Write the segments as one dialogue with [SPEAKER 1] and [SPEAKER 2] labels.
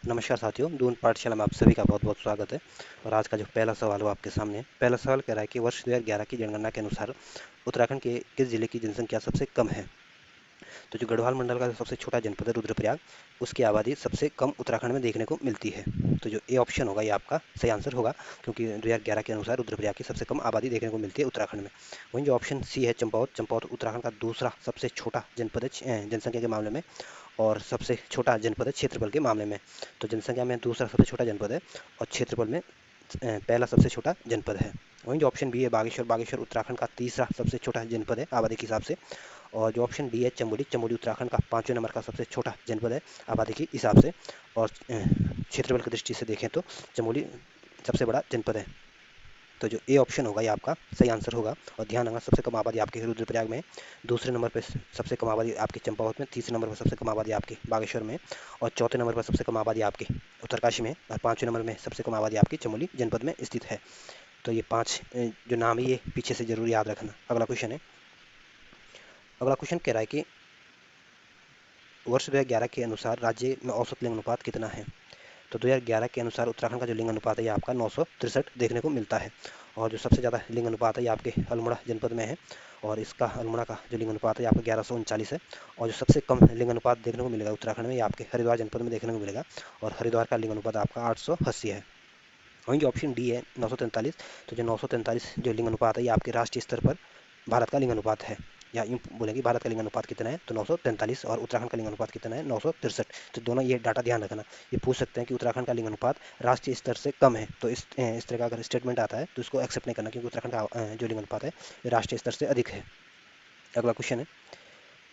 [SPEAKER 1] नमस्कार साथियों, दून पाठशाला में आप सभी का बहुत बहुत स्वागत है। और आज का जो पहला सवाल वो आपके सामने है। पहला सवाल कह रहा है कि वर्ष 2011 की जनगणना के अनुसार उत्तराखंड के किस जिले की जनसंख्या सबसे कम है। तो जो गढ़वाल मंडल का जो सबसे छोटा जनपद है रुद्रप्रयाग, उसकी आबादी सबसे कम उत्तराखंड में देखने को मिलती है। तो जो ए ऑप्शन होगा ये आपका सही आंसर होगा, क्योंकि 2011 के अनुसार रुद्रप्रयाग की सबसे कम आबादी देखने को मिलती है उत्तराखंड में। वहीं जो ऑप्शन सी है चंपावत, चंपावत उत्तराखंड का दूसरा सबसे छोटा जनपद है जनसंख्या के मामले में, और सबसे छोटा जनपद है क्षेत्रफल के मामले में। तो जनसंख्या में दूसरा सबसे छोटा जनपद है और क्षेत्रफल में पहला सबसे छोटा जनपद है। वहीं जो ऑप्शन बी है बागेश्वर, बागेश्वर उत्तराखंड का तीसरा सबसे छोटा जनपद है आबादी के हिसाब से। और जो ऑप्शन डी है चमोली, चमोली उत्तराखंड का 5वें नंबर का सबसे छोटा जनपद है आबादी के हिसाब से। और क्षेत्रफल की दृष्टि से देखें तो चमोली सबसे बड़ा जनपद है। तो जो ए ऑप्शन होगा ये आपका सही आंसर होगा। और ध्यान रखना, सबसे कम आबादी आपके रुद्रप्रयाग में, दूसरे नंबर पर सबसे कम आबादी आपके चंपावत में, तीसरे नंबर पर सबसे कम आबादी आपके बागेश्वर में, और चौथे नंबर पर सबसे कम आबादी आपके उत्तरकाशी में, और 5वें नंबर में सबसे कम आबादी आपकी चमोली जनपद में स्थित है। तो ये 5 जो नाम है ये पीछे से जरूर याद रखना। अगला क्वेश्चन है। अगला क्वेश्चन कह रहा है कि वर्ष 2011 के अनुसार राज्य में औसत लिंग अनुपात कितना है। तो 2011 के अनुसार उत्तराखंड का जो लिंग अनुपात है ये आपका 963 देखने को मिलता है। और जो सबसे ज़्यादा लिंग अनुपात है ये आपके अल्मोड़ा जनपद में है, और इसका अल्मोड़ा का जो लिंग अनुपात है ये आपका 1139 है। और जो सबसे कम लिंग अनुपात देखने को मिलेगा उत्तराखंड में ये आपके हरिद्वार जनपद में देखने को मिलेगा, और हरिद्वार का लिंग अनुपात आपका 880 है। वहीं जो ऑप्शन डी है 943, तो जो 943 जो लिंग अनुपात है ये आपके राष्ट्रीय स्तर पर भारत का लिंग अनुपात है। या यूँ बोलेंगे भारत का लिंग अनुपात कितना है, तो 943, और उत्तराखंड का लिंग अनुपात कितना है, 963। तो दोनों ये डाटा ध्यान रखना। ये पूछ सकते हैं कि उत्तराखंड का लिंग अनुपात राष्ट्रीय स्तर से कम है, तो इस तरह का अगर स्टेटमेंट आता है तो इसको एक्सेप्ट नहीं करना, क्योंकि उत्तराखंड का जो लिंग अनुपात है ये राष्ट्रीय स्तर से अधिक है। अगला क्वेश्चन है।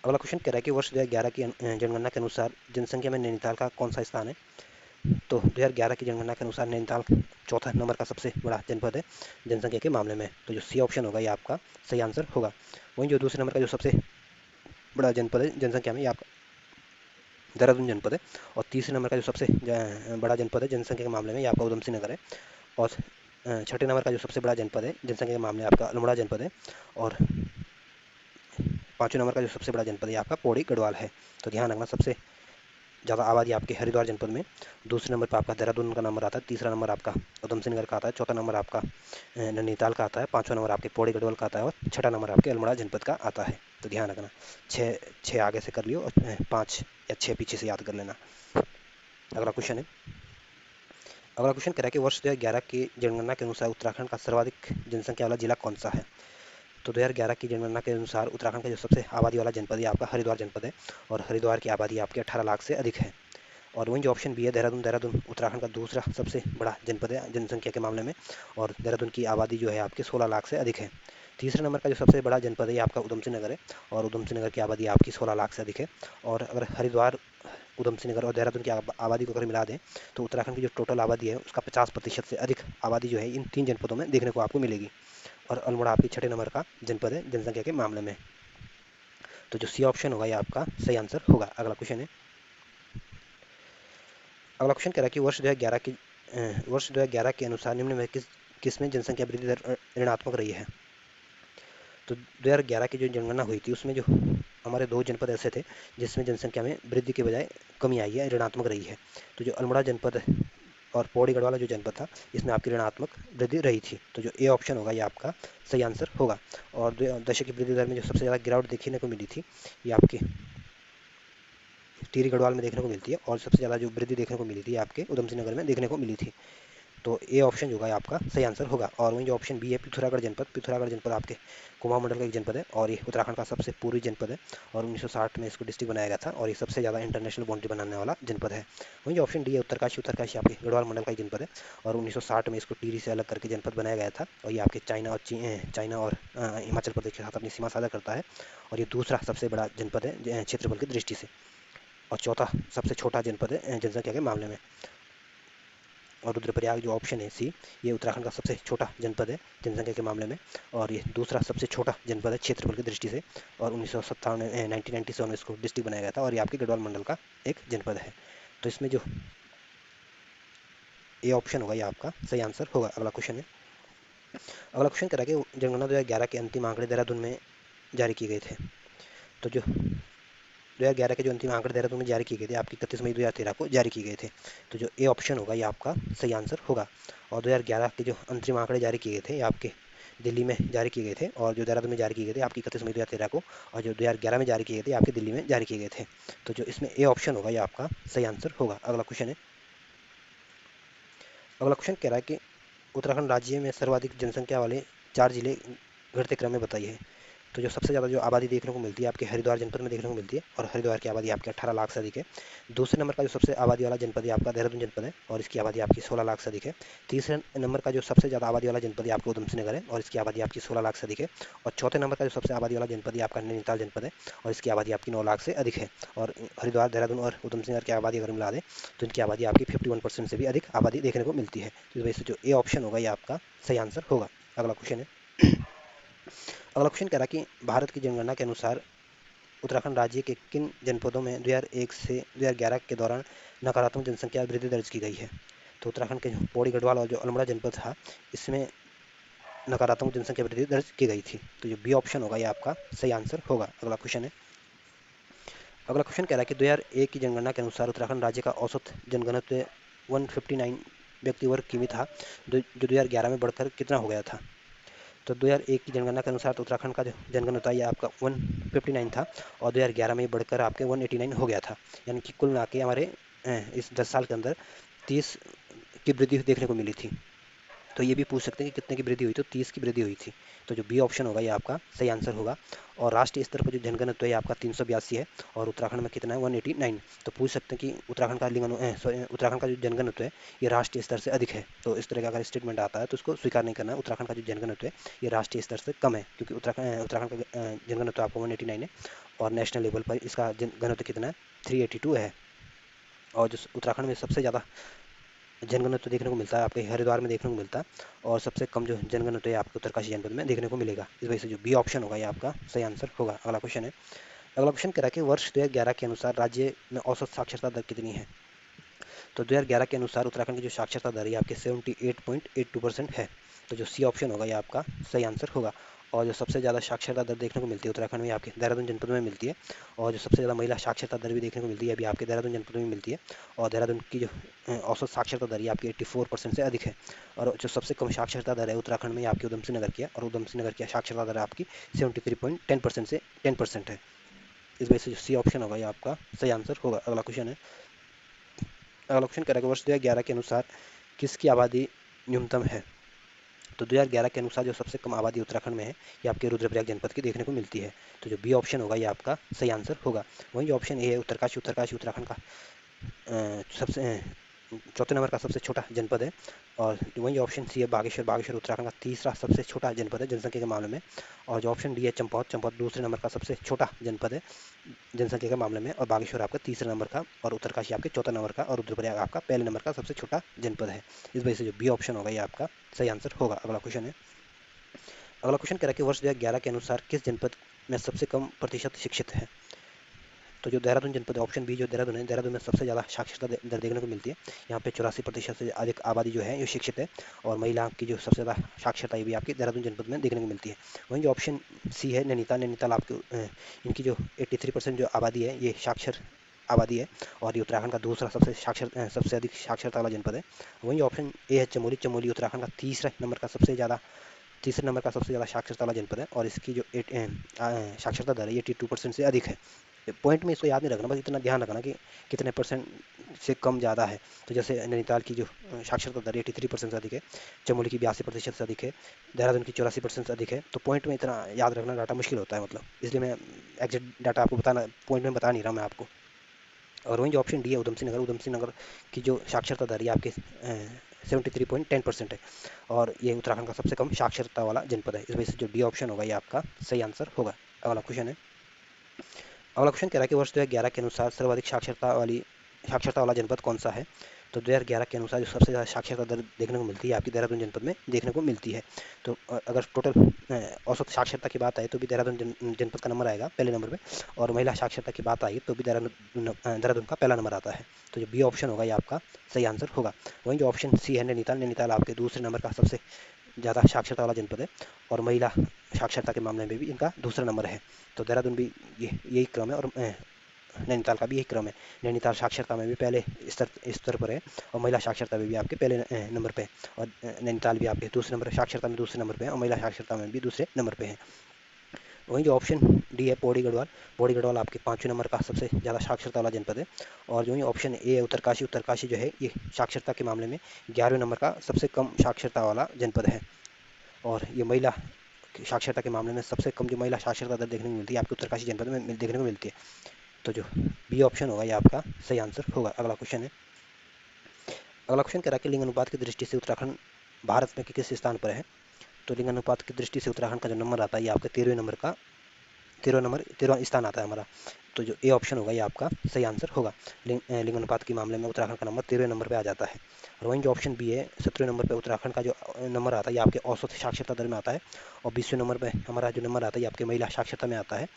[SPEAKER 1] अगला क्वेश्चन कह रहा है कि वर्ष 2011 की जनगणना के अनुसार जनसंख्या में नैनीताल का कौन सा स्थान है। तो 2011 की जनगणना के अनुसार नैनीताल चौथा नंबर का सबसे बड़ा जनपद है जनसंख्या के मामले में। तो जो सी ऑप्शन होगा ये आपका सही आंसर होगा। वहीं जो दूसरे नंबर का जो सबसे बड़ा जनपद है जनसंख्या में ये आपका देहरादून जनपद है। और तीसरे नंबर का जो सबसे बड़ा जनपद है जनसंख्या के मामले में ये आपका उधम सिंह नगर है। और छठे नंबर का जो सबसे बड़ा जनपद है जनसंख्या के मामले में आपका अल्मोड़ा जनपद है। और 5वें नंबर का जो सबसे बड़ा जनपद है आपका पौड़ी गढ़वाल है। तो ध्यान रखना, सबसे ज़्यादा आबादी आपके हरिद्वार जनपद में, दूसरे नंबर पर आपका देहरादून का नंबर आता है, तीसरा नंबर आपका उधम सिंह नगर का आता है, चौथा नंबर आपका नैनीताल का आता है, 5वां नंबर आपके पौड़ी गढ़वाल का आता है, और छठा नंबर आपके अल्मोड़ा जनपद का आता है। तो ध्यान रखना, छः छः आगे से कर लियो और 5 या 6 पीछे से याद कर लेना। अगला क्वेश्चन है। अगला क्वेश्चन कह रहा है कि वर्ष 2011 की जनगणना के अनुसार उत्तराखंड का सर्वाधिक जनसंख्या वाला जिला कौन सा है। तो 2011 की जनगणना के अनुसार उत्तराखंड का जो सबसे आबादी वाला जनपद है आपका हरिद्वार जनपद है, और हरिद्वार की आबादी आपके 18 लाख से अधिक है। और वहीं जो ऑप्शन बी है देहरादून, देहरादून उत्तराखंड का दूसरा सबसे बड़ा जनपद है जनसंख्या के मामले में, और देहरादून की आबादी जो है आपके 16 लाख से अधिक है। तीसरे नंबर का जो सबसे बड़ा जनपद है ये आपका उधम सिंह नगर है, और उधम सिंह नगर की आबादी आपकी 16 लाख से अधिक है। और अगर हरिद्वार, उधम सिंह नगर और देहरादून की आबादी को अगर मिला दें तो उत्तराखंड की जो टोटल आबादी है उसका 50% से अधिक आबादी जो है इन 3 जनपदों में देखने को आपको मिलेगी। और अल्मोड़ा आपकी छठे नंबर का जनपद है जनसंख्या के मामले में। तो जो सी ऑप्शन होगा ये आपका सही आंसर होगा। अगला क्वेश्चन है। अगला क्वेश्चन कह रहा है कि वर्ष 2011 के अनुसार निम्न में किसमें जनसंख्या वृद्धि दर ऋणात्मक रही है। तो 2011 की जो जनगणना हुई थी उसमें जो हमारे 2 जनपद ऐसे थे जिसमें जनसंख्या में वृद्धि के बजाय कमी आई है, ऋणात्मक रही है। तो जो अल्मोड़ा जनपद और पौड़ी गढ़वाला जो जनपद था इसमें आपकी ऋणात्मक वृद्धि रही थी। तो जो ए ऑप्शन होगा ये आपका सही आंसर होगा। और दशक की वृद्धि दर में जो सबसे ज़्यादा गिरावट देखने को मिली थी ये आपकी टिहरी गढ़वाल में देखने को मिलती है, और सबसे ज़्यादा जो वृद्धि देखने को मिली थी आपके उधम सिंह नगर में देखने को मिली थी। तो ए ऑप्शन जो होगा आपका सही आंसर होगा। और वहीं जो ऑप्शन बी है पिथौरागढ़ जनपद, पिथौरागढ़ जनपद आपके कुमाऊं मंडल का एक जनपद है, और ये उत्तराखंड का सबसे पूर्वी जनपद है, और 1960 में इसको डिस्ट्रिक्ट बनाया गया था, और ये सबसे ज़्यादा इंटरनेशनल बाउंड्री बनाने वाला जनपद है। वहीं जो ऑप्शन डी है उत्तरकाशी, उत्तरकाशी आपके गढ़वाल मंडल का एक जनपद है, और 1960 में इसको टिहरी से अलग करके जनपद बनाया गया था, और ये आपके चाइना और हिमाचल प्रदेश के साथ अपनी सीमा साझा करता है। और ये दूसरा सबसे बड़ा जनपद है क्षेत्रफल की दृष्टि से, और चौथा सबसे छोटा जनपद है जनसंख्या के मामले में। और रुद्रप्रयाग जो ऑप्शन है सी, ये उत्तराखंड का सबसे छोटा जनपद है जनसंख्या के मामले में, और ये दूसरा सबसे छोटा जनपद है क्षेत्रफल की दृष्टि से, और 1997 में इसको डिस्ट्रिक्ट बनाया गया था, और ये आपके गढ़वाल मंडल का एक जनपद है। तो इसमें जो ए ऑप्शन होगा ये आपका सही आंसर होगा। अगला क्वेश्चन है। अगला क्वेश्चन करा कि जनगणना 2011 के अंतिम आंकड़े देहरादून में जारी किए गए थे। तो जो 2011 के जो अंतिम आंकड़े देहरादून में जारी किए गए थे आपकी 31 मई 2013 को जारी किए गए थे। तो जो ए ऑप्शन होगा ये आपका सही आंसर होगा। और 2011 के जो अंतरिम आंकड़े जारी किए गए थे ये आपके दिल्ली में जारी किए गए थे, और जो देहरादून में जारी किए गए थे आपकी 31 मई 2013 को, और जो 2011 में जारी किए गए थे आपकी दिल्ली में जारी किए गए थे। तो जो इसमें ए ऑप्शन होगा ये आपका सही आंसर होगा। अगला क्वेश्चन है। अगला क्वेश्चन कह रहा है कि उत्तराखंड राज्य में सर्वाधिक जनसंख्या वाले 4 जिले घटते क्रम में बताइए। तो जो सबसे ज़्यादा जो आबादी देखने को मिलती है आपके हरिद्वार जनपद में देखने को मिलती है, और हरिद्वार की आबादी आपके 18 लाख से अधिक है। दूसरे नंबर का जो सबसे आबादी वाला जनपद है आपका देहरादून जनपद है, और इसकी आबादी आपकी 16 लाख से अधिक है। तीसरे नंबर का जो सबसे ज़्यादा आबादी वाला जनपद है आपका उधमसिंह नगर है, और इसकी आबादी आपकी 16 लाख से अधिक है। और चौथे नंबर का जो सबसे आबादी वाला जनपद है आपका नैनीताल जनपद है, और इसकी आबादी आपकी 9 लाख से अधिक है। और हरिद्वार, देहरादून और उधमसिंह नगर की आबादी अगर मिला दें तो इनकी आबादी आपकी 51% से भी अधिक आबादी देखने को मिलती है। तो इस वजह से जो ए ऑप्शन होगा ये आपका सही आंसर होगा। अगला क्वेश्चन है। अगला क्वेश्चन कह रहा है कि भारत की जनगणना के अनुसार उत्तराखंड राज्य के किन जनपदों में 2001 से 2011 के दौरान नकारात्मक जनसंख्या वृद्धि दर्ज की गई है। तो उत्तराखंड के जो पौड़ी गढ़वाल और जो अल्मोड़ा जनपद था इसमें नकारात्मक जनसंख्या वृद्धि दर्ज की गई थी। तो जो बी ऑप्शन होगा ये आपका सही आंसर होगा। अगला क्वेश्चन है। अगला क्वेश्चन कह रहा है कि 2001 की जनगणना के अनुसार उत्तराखंड राज्य का औसत जनघनत्व 159 व्यक्ति वर्ग किमी था, जो 2011 में बढ़कर कितना हो गया था। तो 2001 की जनगणना के अनुसार तो उत्तराखंड का जो जनगणना ये आपका 159 था, और 2011 में ये बढ़कर आपके 189 हो गया था। यानी कि कुल मिला के हमारे इस 10 साल के अंदर 30 की वृद्धि देखने को मिली थी। तो ये भी पूछ सकते हैं कि कितने की वृद्धि हुई, तो 30 की वृद्धि हुई थी। तो जो बी ऑप्शन होगा ये आपका सही आंसर होगा। और राष्ट्रीय स्तर पर जो जनघनत्व है आपका 382 है, और उत्तराखंड में कितना है 189। तो पूछ सकते हैं कि उत्तराखंड का उत्तराखंड का जो जनघनत्व है ये राष्ट्रीय स्तर से अधिक है। तो इस तरह का अगर स्टेटमेंट आता है तो उसको स्वीकार नहीं करना है। उत्तराखंड का जो जनघनत्व है ये राष्ट्रीय स्तर से कम है, क्योंकि उत्तराखंड का जनघनत्व आपका 189 है, और नेशनल लेवल पर इसका जनघनत्व कितना है 382 है। और जो उत्तराखंड में सबसे ज़्यादा जनगणना देखने को मिलता है आपके हरिद्वार में देखने को मिलता है, और सबसे कम जो जनगणना है आपके उत्तरकाशी जनपद में देखने को मिलेगा। इस वजह से जो बी ऑप्शन होगा ये आपका सही आंसर होगा। अगला क्वेश्चन है। अगला क्वेश्चन कह रहा है कि वर्ष 2011 के अनुसार राज्य में औसत साक्षरता दर कितनी है। तो 2011 के अनुसार उत्तराखंड की जो साक्षरता दर है आपके 78.82% है। तो जो सी ऑप्शन होगा ये आपका सही आंसर होगा। और जो सबसे ज़्यादा साक्षरता दर देखने को मिलती है उत्तराखंड में आपके देहरादून जनपद में मिलती है, और जो सबसे ज़्यादा महिला साक्षरता दर भी देखने को मिलती है अभी आपके देहरादून जनपद में मिलती है। और देहरादून की जो औसत साक्षरता दर है आपकी 84% से अधिक है। और जो सबसे कम साक्षरता दर है उत्तराखंड में आपकी उधमसिंह नगर की है, और उधमसिंह नगर की साक्षरता दर आपकी 73.10% से 10% है। इस वजह से जो सी ऑप्शन होगा ये आपका सही आंसर होगा। अगला क्वेश्चन है। अगला क्वेश्चन करेगा वर्ष 2011 के अनुसार किसकी आबादी न्यूनतम है। तो 2011 के अनुसार जो सबसे कम आबादी उत्तराखंड में है ये आपके रुद्रप्रयाग जनपद की देखने को मिलती है। तो जो बी ऑप्शन होगा ये आपका सही आंसर होगा। वहीं जो ऑप्शन ए है उत्तरकाशी, उत्तरकाशी उत्तराखंड का सबसे चौथे नंबर का सबसे छोटा जनपद है। और वही ऑप्शन सी है बागेश्वर, बागेश्वर उत्तराखंड का तीसरा सबसे छोटा जनपद है जनसंख्या के मामले में। और जो ऑप्शन डी है चंपावत, चंपावत दूसरे नंबर का सबसे छोटा जनपद है जनसंख्या के मामले में, और बागेश्वर आपका तीसरे नंबर का, और उत्तरकाशी आपके चौथा नंबर का, और रुद्रप्रयाग आपका पहले नंबर का सबसे छोटा जनपद है। इस वजह से जो बी ऑप्शन होगा ये आपका सही आंसर होगा। अगला क्वेश्चन है। अगला क्वेश्चन कह रहा है कि वर्ष 2011 के अनुसार किस जनपद में सबसे कम प्रतिशत शिक्षित है। तो जो देहरादून जनपद है ऑप्शन बी जो देहरादून है, देहरादून में सबसे ज़्यादा साक्षरता दर देखने को मिलती है। यहाँ पे 84% से अधिक आबादी जो है ये शिक्षित है, और महिला की जो सबसे ज़्यादा साक्षरता भी आपकी देहरादून जनपद में देखने को मिलती है। वहीं जो ऑप्शन सी है नैनीताल, नैनीताल आपके इनकी जो 83% जो आबादी है ये साक्षर आबादी है, और ये उत्तराखंड का दूसरा सबसे अधिक साक्षरता वाला जनपद है। वहीं ऑप्शन ए है चमोली, चमोली उत्तराखंड का तीसरे नंबर का सबसे ज़्यादा साक्षरता वाला जनपद है, और इसकी जो साक्षरता दर है 82% से अधिक है। पॉइंट में इसको याद नहीं रखना, बस इतना ध्यान रखना कि कितने परसेंट से कम ज़्यादा है। तो जैसे नैनीताल की जो साक्षरता दर 83% से अधिक है, चमोली की 82% से अधिक है, देहरादून की 84% से अधिक है। तो पॉइंट में इतना याद रखना डाटा मुश्किल होता है, मतलब इसलिए मैं एग्जैक्ट डाटा आपको बताना पॉइंट में बता नहीं रहा मैं आपको। और वहीं जो ऑप्शन डी है उधमसिंह नगर, उधमसिंह नगर की जो साक्षरता दर है आपके 73.10% है, और ये उत्तराखंड का सबसे कम साक्षरता वाला जनपद है। इस वजह से जो डी ऑप्शन होगा ये आपका सही आंसर होगा। अगला क्वेश्चन है। अगला क्वेश्चन कह रहा है कि वर्ष 2011 के अनुसार सर्वाधिक साक्षरता वाला जनपद कौन सा है। तो 2011 के अनुसार जो सबसे ज़्यादा साक्षरता दर देखने को मिलती है आपकी देहरादून जनपद में देखने को मिलती है। तो अगर टोटल औसत साक्षरता की बात आए तो भी देहरादून जनपद का नंबर आएगा पहले नंबर पे, और महिला साक्षरता की बात आई तो भी देहरादून का पहला नंबर आता है। तो जो बी ऑप्शन होगा ये आपका सही आंसर होगा। वहीं जो ऑप्शन सी है नैनीताल, नैनीताल आपके दूसरे नंबर का सबसे ज़्यादा साक्षरता वाला जनपद है, और महिला साक्षरता के मामले में भी इनका दूसरा नंबर है। तो देहरादून भी यही क्रम है, और नैनीताल का भी यही क्रम है। नैनीताल साक्षरता में भी पहले स्तर पर है और महिला साक्षरता में भी आपके पहले नंबर पे है। और नैनीताल भी आपके दूसरे नंबर, साक्षरता में दूसरे नंबर पे है और महिला साक्षरता में भी दूसरे नंबर पे है। वहीं जो ऑप्शन डी है पौड़ी गढ़वाल, पौड़ी गढ़वाल आपके 5वें नंबर का सबसे ज़्यादा साक्षरता वाला जनपद है। और जो ये ऑप्शन ए है उत्तरकाशी, उत्तरकाशी जो है ये साक्षरता के मामले में 11वें नंबर का सबसे कम साक्षरता वाला जनपद है। और ये महिला साक्षरता के मामले में सबसे कम जो महिला साक्षरता दर देखने को मिलती है आपके उत्तरकाशी जनपद में देखने को मिलती है। तो जो बी ऑप्शन होगा ये आपका सही आंसर होगा। अगला क्वेश्चन है, अगला क्वेश्चन कह रहा है कि लिंग अनुपात की दृष्टि से उत्तराखंड भारत में किस स्थान पर है। तो लिंग अनुपात की दृष्टि से उत्तराखंड का जो नंबर आता है ये आपका 13वां स्थान आता है हमारा। तो जो ए ऑप्शन होगा ये आपका सही आंसर होगा। लिंग अनुपात के मामले में उत्तराखंड का नंबर 13वें नंबर पे आ जाता है। और वहीं जो ऑप्शन बी है 17वें नंबर पे उत्तराखंड का जो नंबर आता है ये आपके औसत साक्षरता दर में आता है। और 20वें नंबर पे हमारा जो नंबर आता है ये आपके महिला साक्षरता में आता है।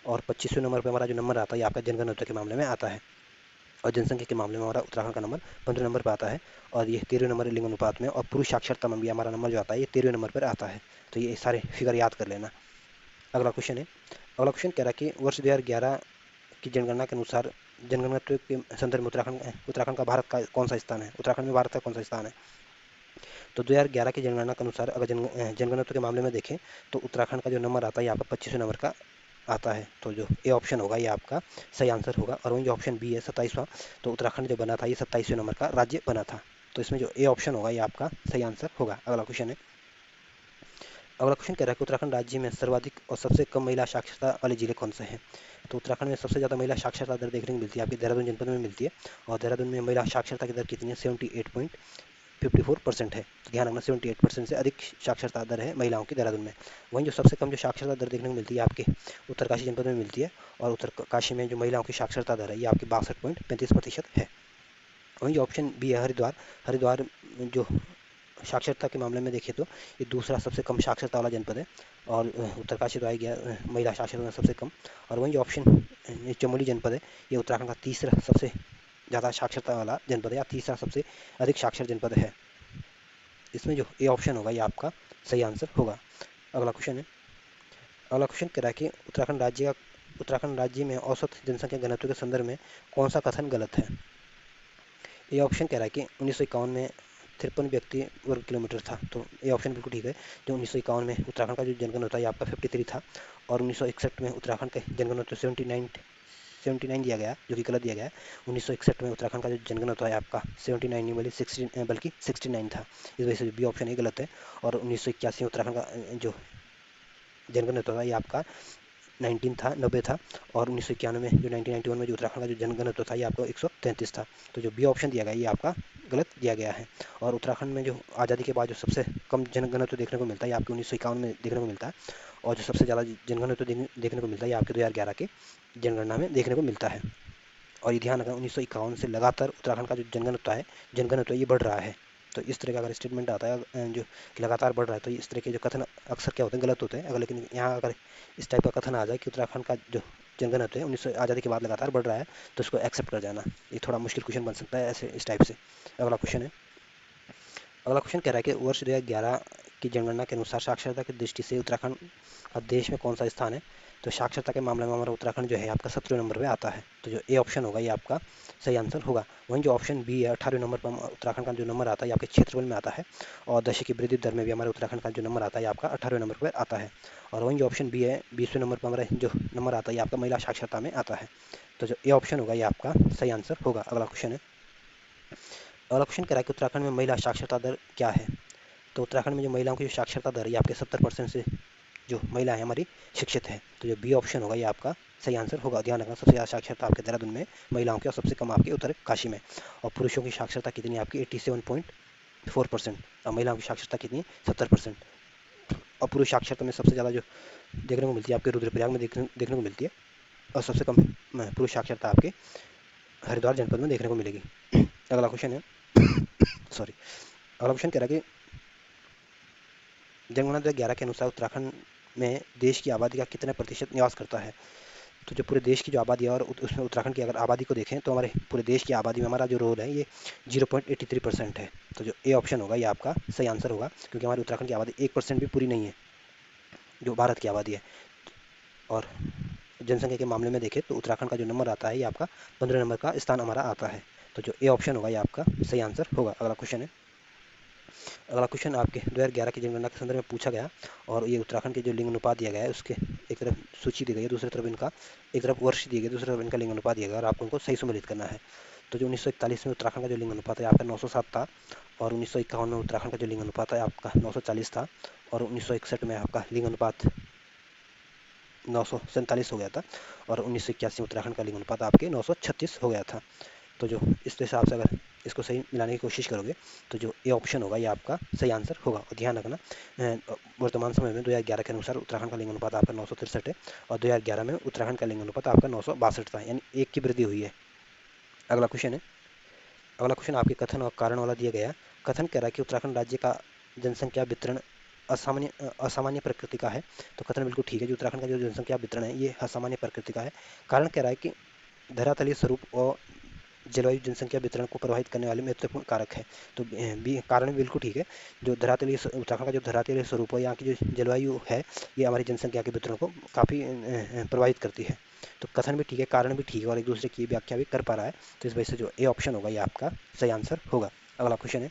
[SPEAKER 1] और 25वें नंबर पर हमारा जो नंबर आता है ये आपका जनगणना के मामले में आता है। और जनसंख्या के मामले में हमारा उत्तराखंड का नंबर 15 नंबर पर आता है। और ये 13वें नंबर लिंग अनुपात में। और पुरुष साक्षरता में भी हमारा नंबर जो आता है ये 13वें नंबर पर आता है। तो ये सारे फिगर याद कर लेना। अगला क्वेश्चन है, अगला क्वेश्चन कह रहा है कि वर्ष 2011 की जनगणना के अनुसार जनगणना के संदर्भ में उत्तराखंड का भारत का कौन सा स्थान है, उत्तराखंड में भारत का कौन सा स्थान है। तो 2011 की जनगणना के अनुसार अगर जनगणना के मामले में देखें तो उत्तराखंड का जो नंबर आता है ये आपका 25वें नंबर का आता है। तो जो ए ऑप्शन होगा ये आपका सही आंसर होगा। और वहीं जो ऑप्शन बी है 27वां, तो उत्तराखंड जो बना था ये 27वें नंबर का राज्य बना था। तो इसमें जो ए ऑप्शन होगा ये आपका सही आंसर होगा। अगला क्वेश्चन है, अगला क्वेश्चन कह रहा है कि उत्तराखंड राज्य में सर्वाधिक और सबसे कम महिला साक्षरता वाले जिले कौन से हैं। तो उत्तराखंड में सबसे ज़्यादा महिला साक्षरता दर देखने को मिलती है आपके देहरादून जनपद में मिलती है। और देहरादून में महिला साक्षरता की दर कितनी है, 78.54% है। तो ध्यान रखना 78% से अधिक साक्षरता दर है महिलाओं की देहरादून में। वहीं जो सबसे कम जो साक्षरता दर देखने को मिलती है आपके उत्तरकाशी जनपद में मिलती है। और उत्तरकाशी में जो महिलाओं की साक्षरता दर है ये आपकी 62.35% है। वहीं जो ऑप्शन बी है हरिद्वार, हरिद्वार जो साक्षरता के मामले में देखें तो ये दूसरा सबसे कम साक्षरता वाला जनपद है। और उत्तरकाशी तो आ गया महिला साक्षरता में सबसे कम। और वहीं जो ऑप्शन चमोली जनपद है ये उत्तराखंड का तीसरा सबसे ज़्यादा साक्षरता वाला जनपद है या तीसरा सबसे अधिक साक्षर जनपद है। इसमें जो ए ऑप्शन होगा ये आपका सही आंसर होगा। अगला क्वेश्चन है, अगला क्वेश्चन कह रहा है कि उत्तराखंड राज्य में औसत जनसंख्या घनत्व के संदर्भ में कौन सा कथन गलत है। ये ऑप्शन कह रहा है कि 1951 में 53 व्यक्ति वर्ग किलोमीटर था। तो ये ऑप्शन बिल्कुल ठीक है। जो 1951 में उत्तराखंड का जो जनगणना है आपका 53 था। और 1961 में उत्तराखंड का जनगणना 79 दिया गया जो कि गलत दिया गया है। 1961 में उत्तराखंड का जो जनगणना है आपका 79 नहीं बल्कि 69 था। इस वजह से बी ऑप्शन ही गलत है। और 1981 में उत्तराखंड का जो जनगणना था ये आपका 19 था, 90 था। और 1991 में जो 1991 में जो उत्तराखंड का जो जनगणना था ये आपको 133 था। तो जो बी ऑप्शन दिया गया ये आपका गलत दिया गया है। और उत्तराखंड में जो आज़ादी के बाद जो सबसे कम जनगणना देखने को मिलता है आपके 1951 में देखने को मिलता है। और जो सबसे ज़्यादा जनगणना देखने को मिलता है आपके 2011 के जनगणना में देखने को मिलता है। और ये ध्यान रखना 1951 से लगातार उत्तराखंड का जो जनगणना ये बढ़ रहा है। तो इस तरह का अगर स्टेटमेंट आता है जो कि लगातार बढ़ रहा है तो इस तरह के जो कथन अक्सर क्या होते हैं गलत होते हैं। अगर लेकिन यहाँ अगर इस टाइप का कथन आ जाए कि उत्तराखंड का जो जनगणना है 1900 आज़ादी के बाद लगातार बढ़ रहा है तो उसको एक्सेप्ट कर जाना। ये थोड़ा मुश्किल क्वेश्चन बन सकता है ऐसे इस टाइप से। अगला क्वेश्चन है, अगला क्वेश्चन कह रहा है कि वर्ष 2011 की जनगणना के अनुसार साक्षरता की दृष्टि से उत्तराखंड का देश में कौन सा स्थान है। तो साक्षरता के मामले में हमारा उत्तराखंड जो है आपका 17वें नंबर पे आता है। तो जो ए ऑप्शन होगा ये आपका सही आंसर होगा। वहीं जो ऑप्शन बी है 18वें नंबर पर उत्तराखंड का जो नंबर आता है ये आपके क्षेत्रफल में आता है। और दशक की वृद्धि दर में भी हमारे उत्तराखंड का जो नंबर आता है आपका 18वें नंबर पर आता है। और वहीं जो ऑप्शन बी है 20वें नंबर पर हमारा जो नंबर आता है आपका महिला साक्षरता में आता है। तो जो ए ऑप्शन होगा ये आपका सही आंसर होगा। अगला क्वेश्चन है, अगला क्वेश्चन कह रहा है कि उत्तराखंड में महिला साक्षरता दर क्या है। तो उत्तराखंड में जो महिलाओं की जो साक्षरता दर है आपके 70% से जो महिला है हमारी शिक्षित है। तो जो बी ऑप्शन होगा ये आपका सही आंसर होगा। ध्यान रखना सबसे ज़्यादा साक्षरता आपके देहरादून में महिलाओं की और सबसे कम आपके उत्तरकाशी में। और पुरुषों की साक्षरता कितनी है आपकी 87.4%। और महिलाओं की साक्षरता कितनी है 70%। और पुरुष साक्षरता में सबसे ज़्यादा जो देखने को मिलती है आपके रुद्रप्रयाग में देखने को मिलती है। और सबसे कम पुरुष साक्षरता आपके हरिद्वार जनपद में देखने को मिलेगी। अगला क्वेश्चन है सॉरी अगला क्वेश्चन कह रहा है कि जनगणना 2011 के अनुसार उत्तराखंड में देश की आबादी का कितना प्रतिशत निवास करता है। तो जो पूरे देश की जो आबादी है और उसमें उत्तराखंड की अगर आबादी को देखें तो हमारे पूरे देश की आबादी में हमारा जो रोल है ये 0.83% है। तो जो ए ऑप्शन होगा ये आपका सही आंसर होगा क्योंकि हमारे उत्तराखंड की आबादी 1% भी पूरी नहीं है जो भारत की आबादी है। और जनसंख्या के मामले में देखें तो उत्तराखंड का जो नंबर आता है ये आपका 15 नंबर का स्थान हमारा आता है। तो जो ए ऑप्शन होगा ये आपका सही आंसर होगा। अगला क्वेश्चन है, अगला क्वेश्चन आपके 2011 की जनगणना के संदर्भ में पूछा गया और ये उत्तराखंड के जो लिंग अनुपात दिया गया है उसके एक तरफ सूची दी गई है, दूसरी तरफ इनका एक तरफ वर्ष दिए गए, दूसरी तरफ इनका लिंग अनुपात दिया गया और आपको इनको सही सम्मिलित करना है। तो जो 1941 में उत्तराखंड का जो लिंग अनुपात है आपका 907 था और 1951 में उत्तराखंड का जो लिंग अनुपात है आपका 940 था और 1961 में आपका लिंग अनुपात 947 हो गया था और 1981 में उत्तराखंड का लिंग अनुपात आपके 936 हो गया था। तो जो इस हिसाब से अगर इसको सही मिलाने की कोशिश करोगे तो जो ए ऑप्शन होगा ये आपका सही आंसर होगा। और ध्यान रखना वर्तमान समय में 2011 के अनुसार उत्तराखंड का लिंग अनुपात आपका 963 है और 2011 में उत्तराखंड का लिंग अनुपात आपका 962 था, यानी एक की वृद्धि हुई है। अगला क्वेश्चन है, अगला क्वेश्चन आपके कथन और कारण वाला दिया गया। कथन कह रहा है कि उत्तराखंड राज्य का जनसंख्या वितरण असामान्य प्रकृति का है। तो कथन बिल्कुल ठीक है, जो उत्तराखंड का जो जनसंख्या वितरण है ये असामान्य प्रकृति का है। कारण कह रहा है कि धरातलीय स्वरूप और जलवायु जनसंख्या वितरण को प्रभावित करने वाले महत्वपूर्ण कारक है। तो बी कारण भी बिल्कुल ठीक है, जो धरातलीय उत्तराखंड का जो धरातलीय स्वरूप है, यहाँ की जो जलवायु है ये हमारी जनसंख्या के वितरण को काफ़ी प्रभावित करती है। तो कथन भी ठीक है, कारण भी ठीक है और एक दूसरे की व्याख्या भी कर पा रहा है। तो इस वजह से जो ए ऑप्शन होगा ये आपका सही आंसर होगा। अगला क्वेश्चन है,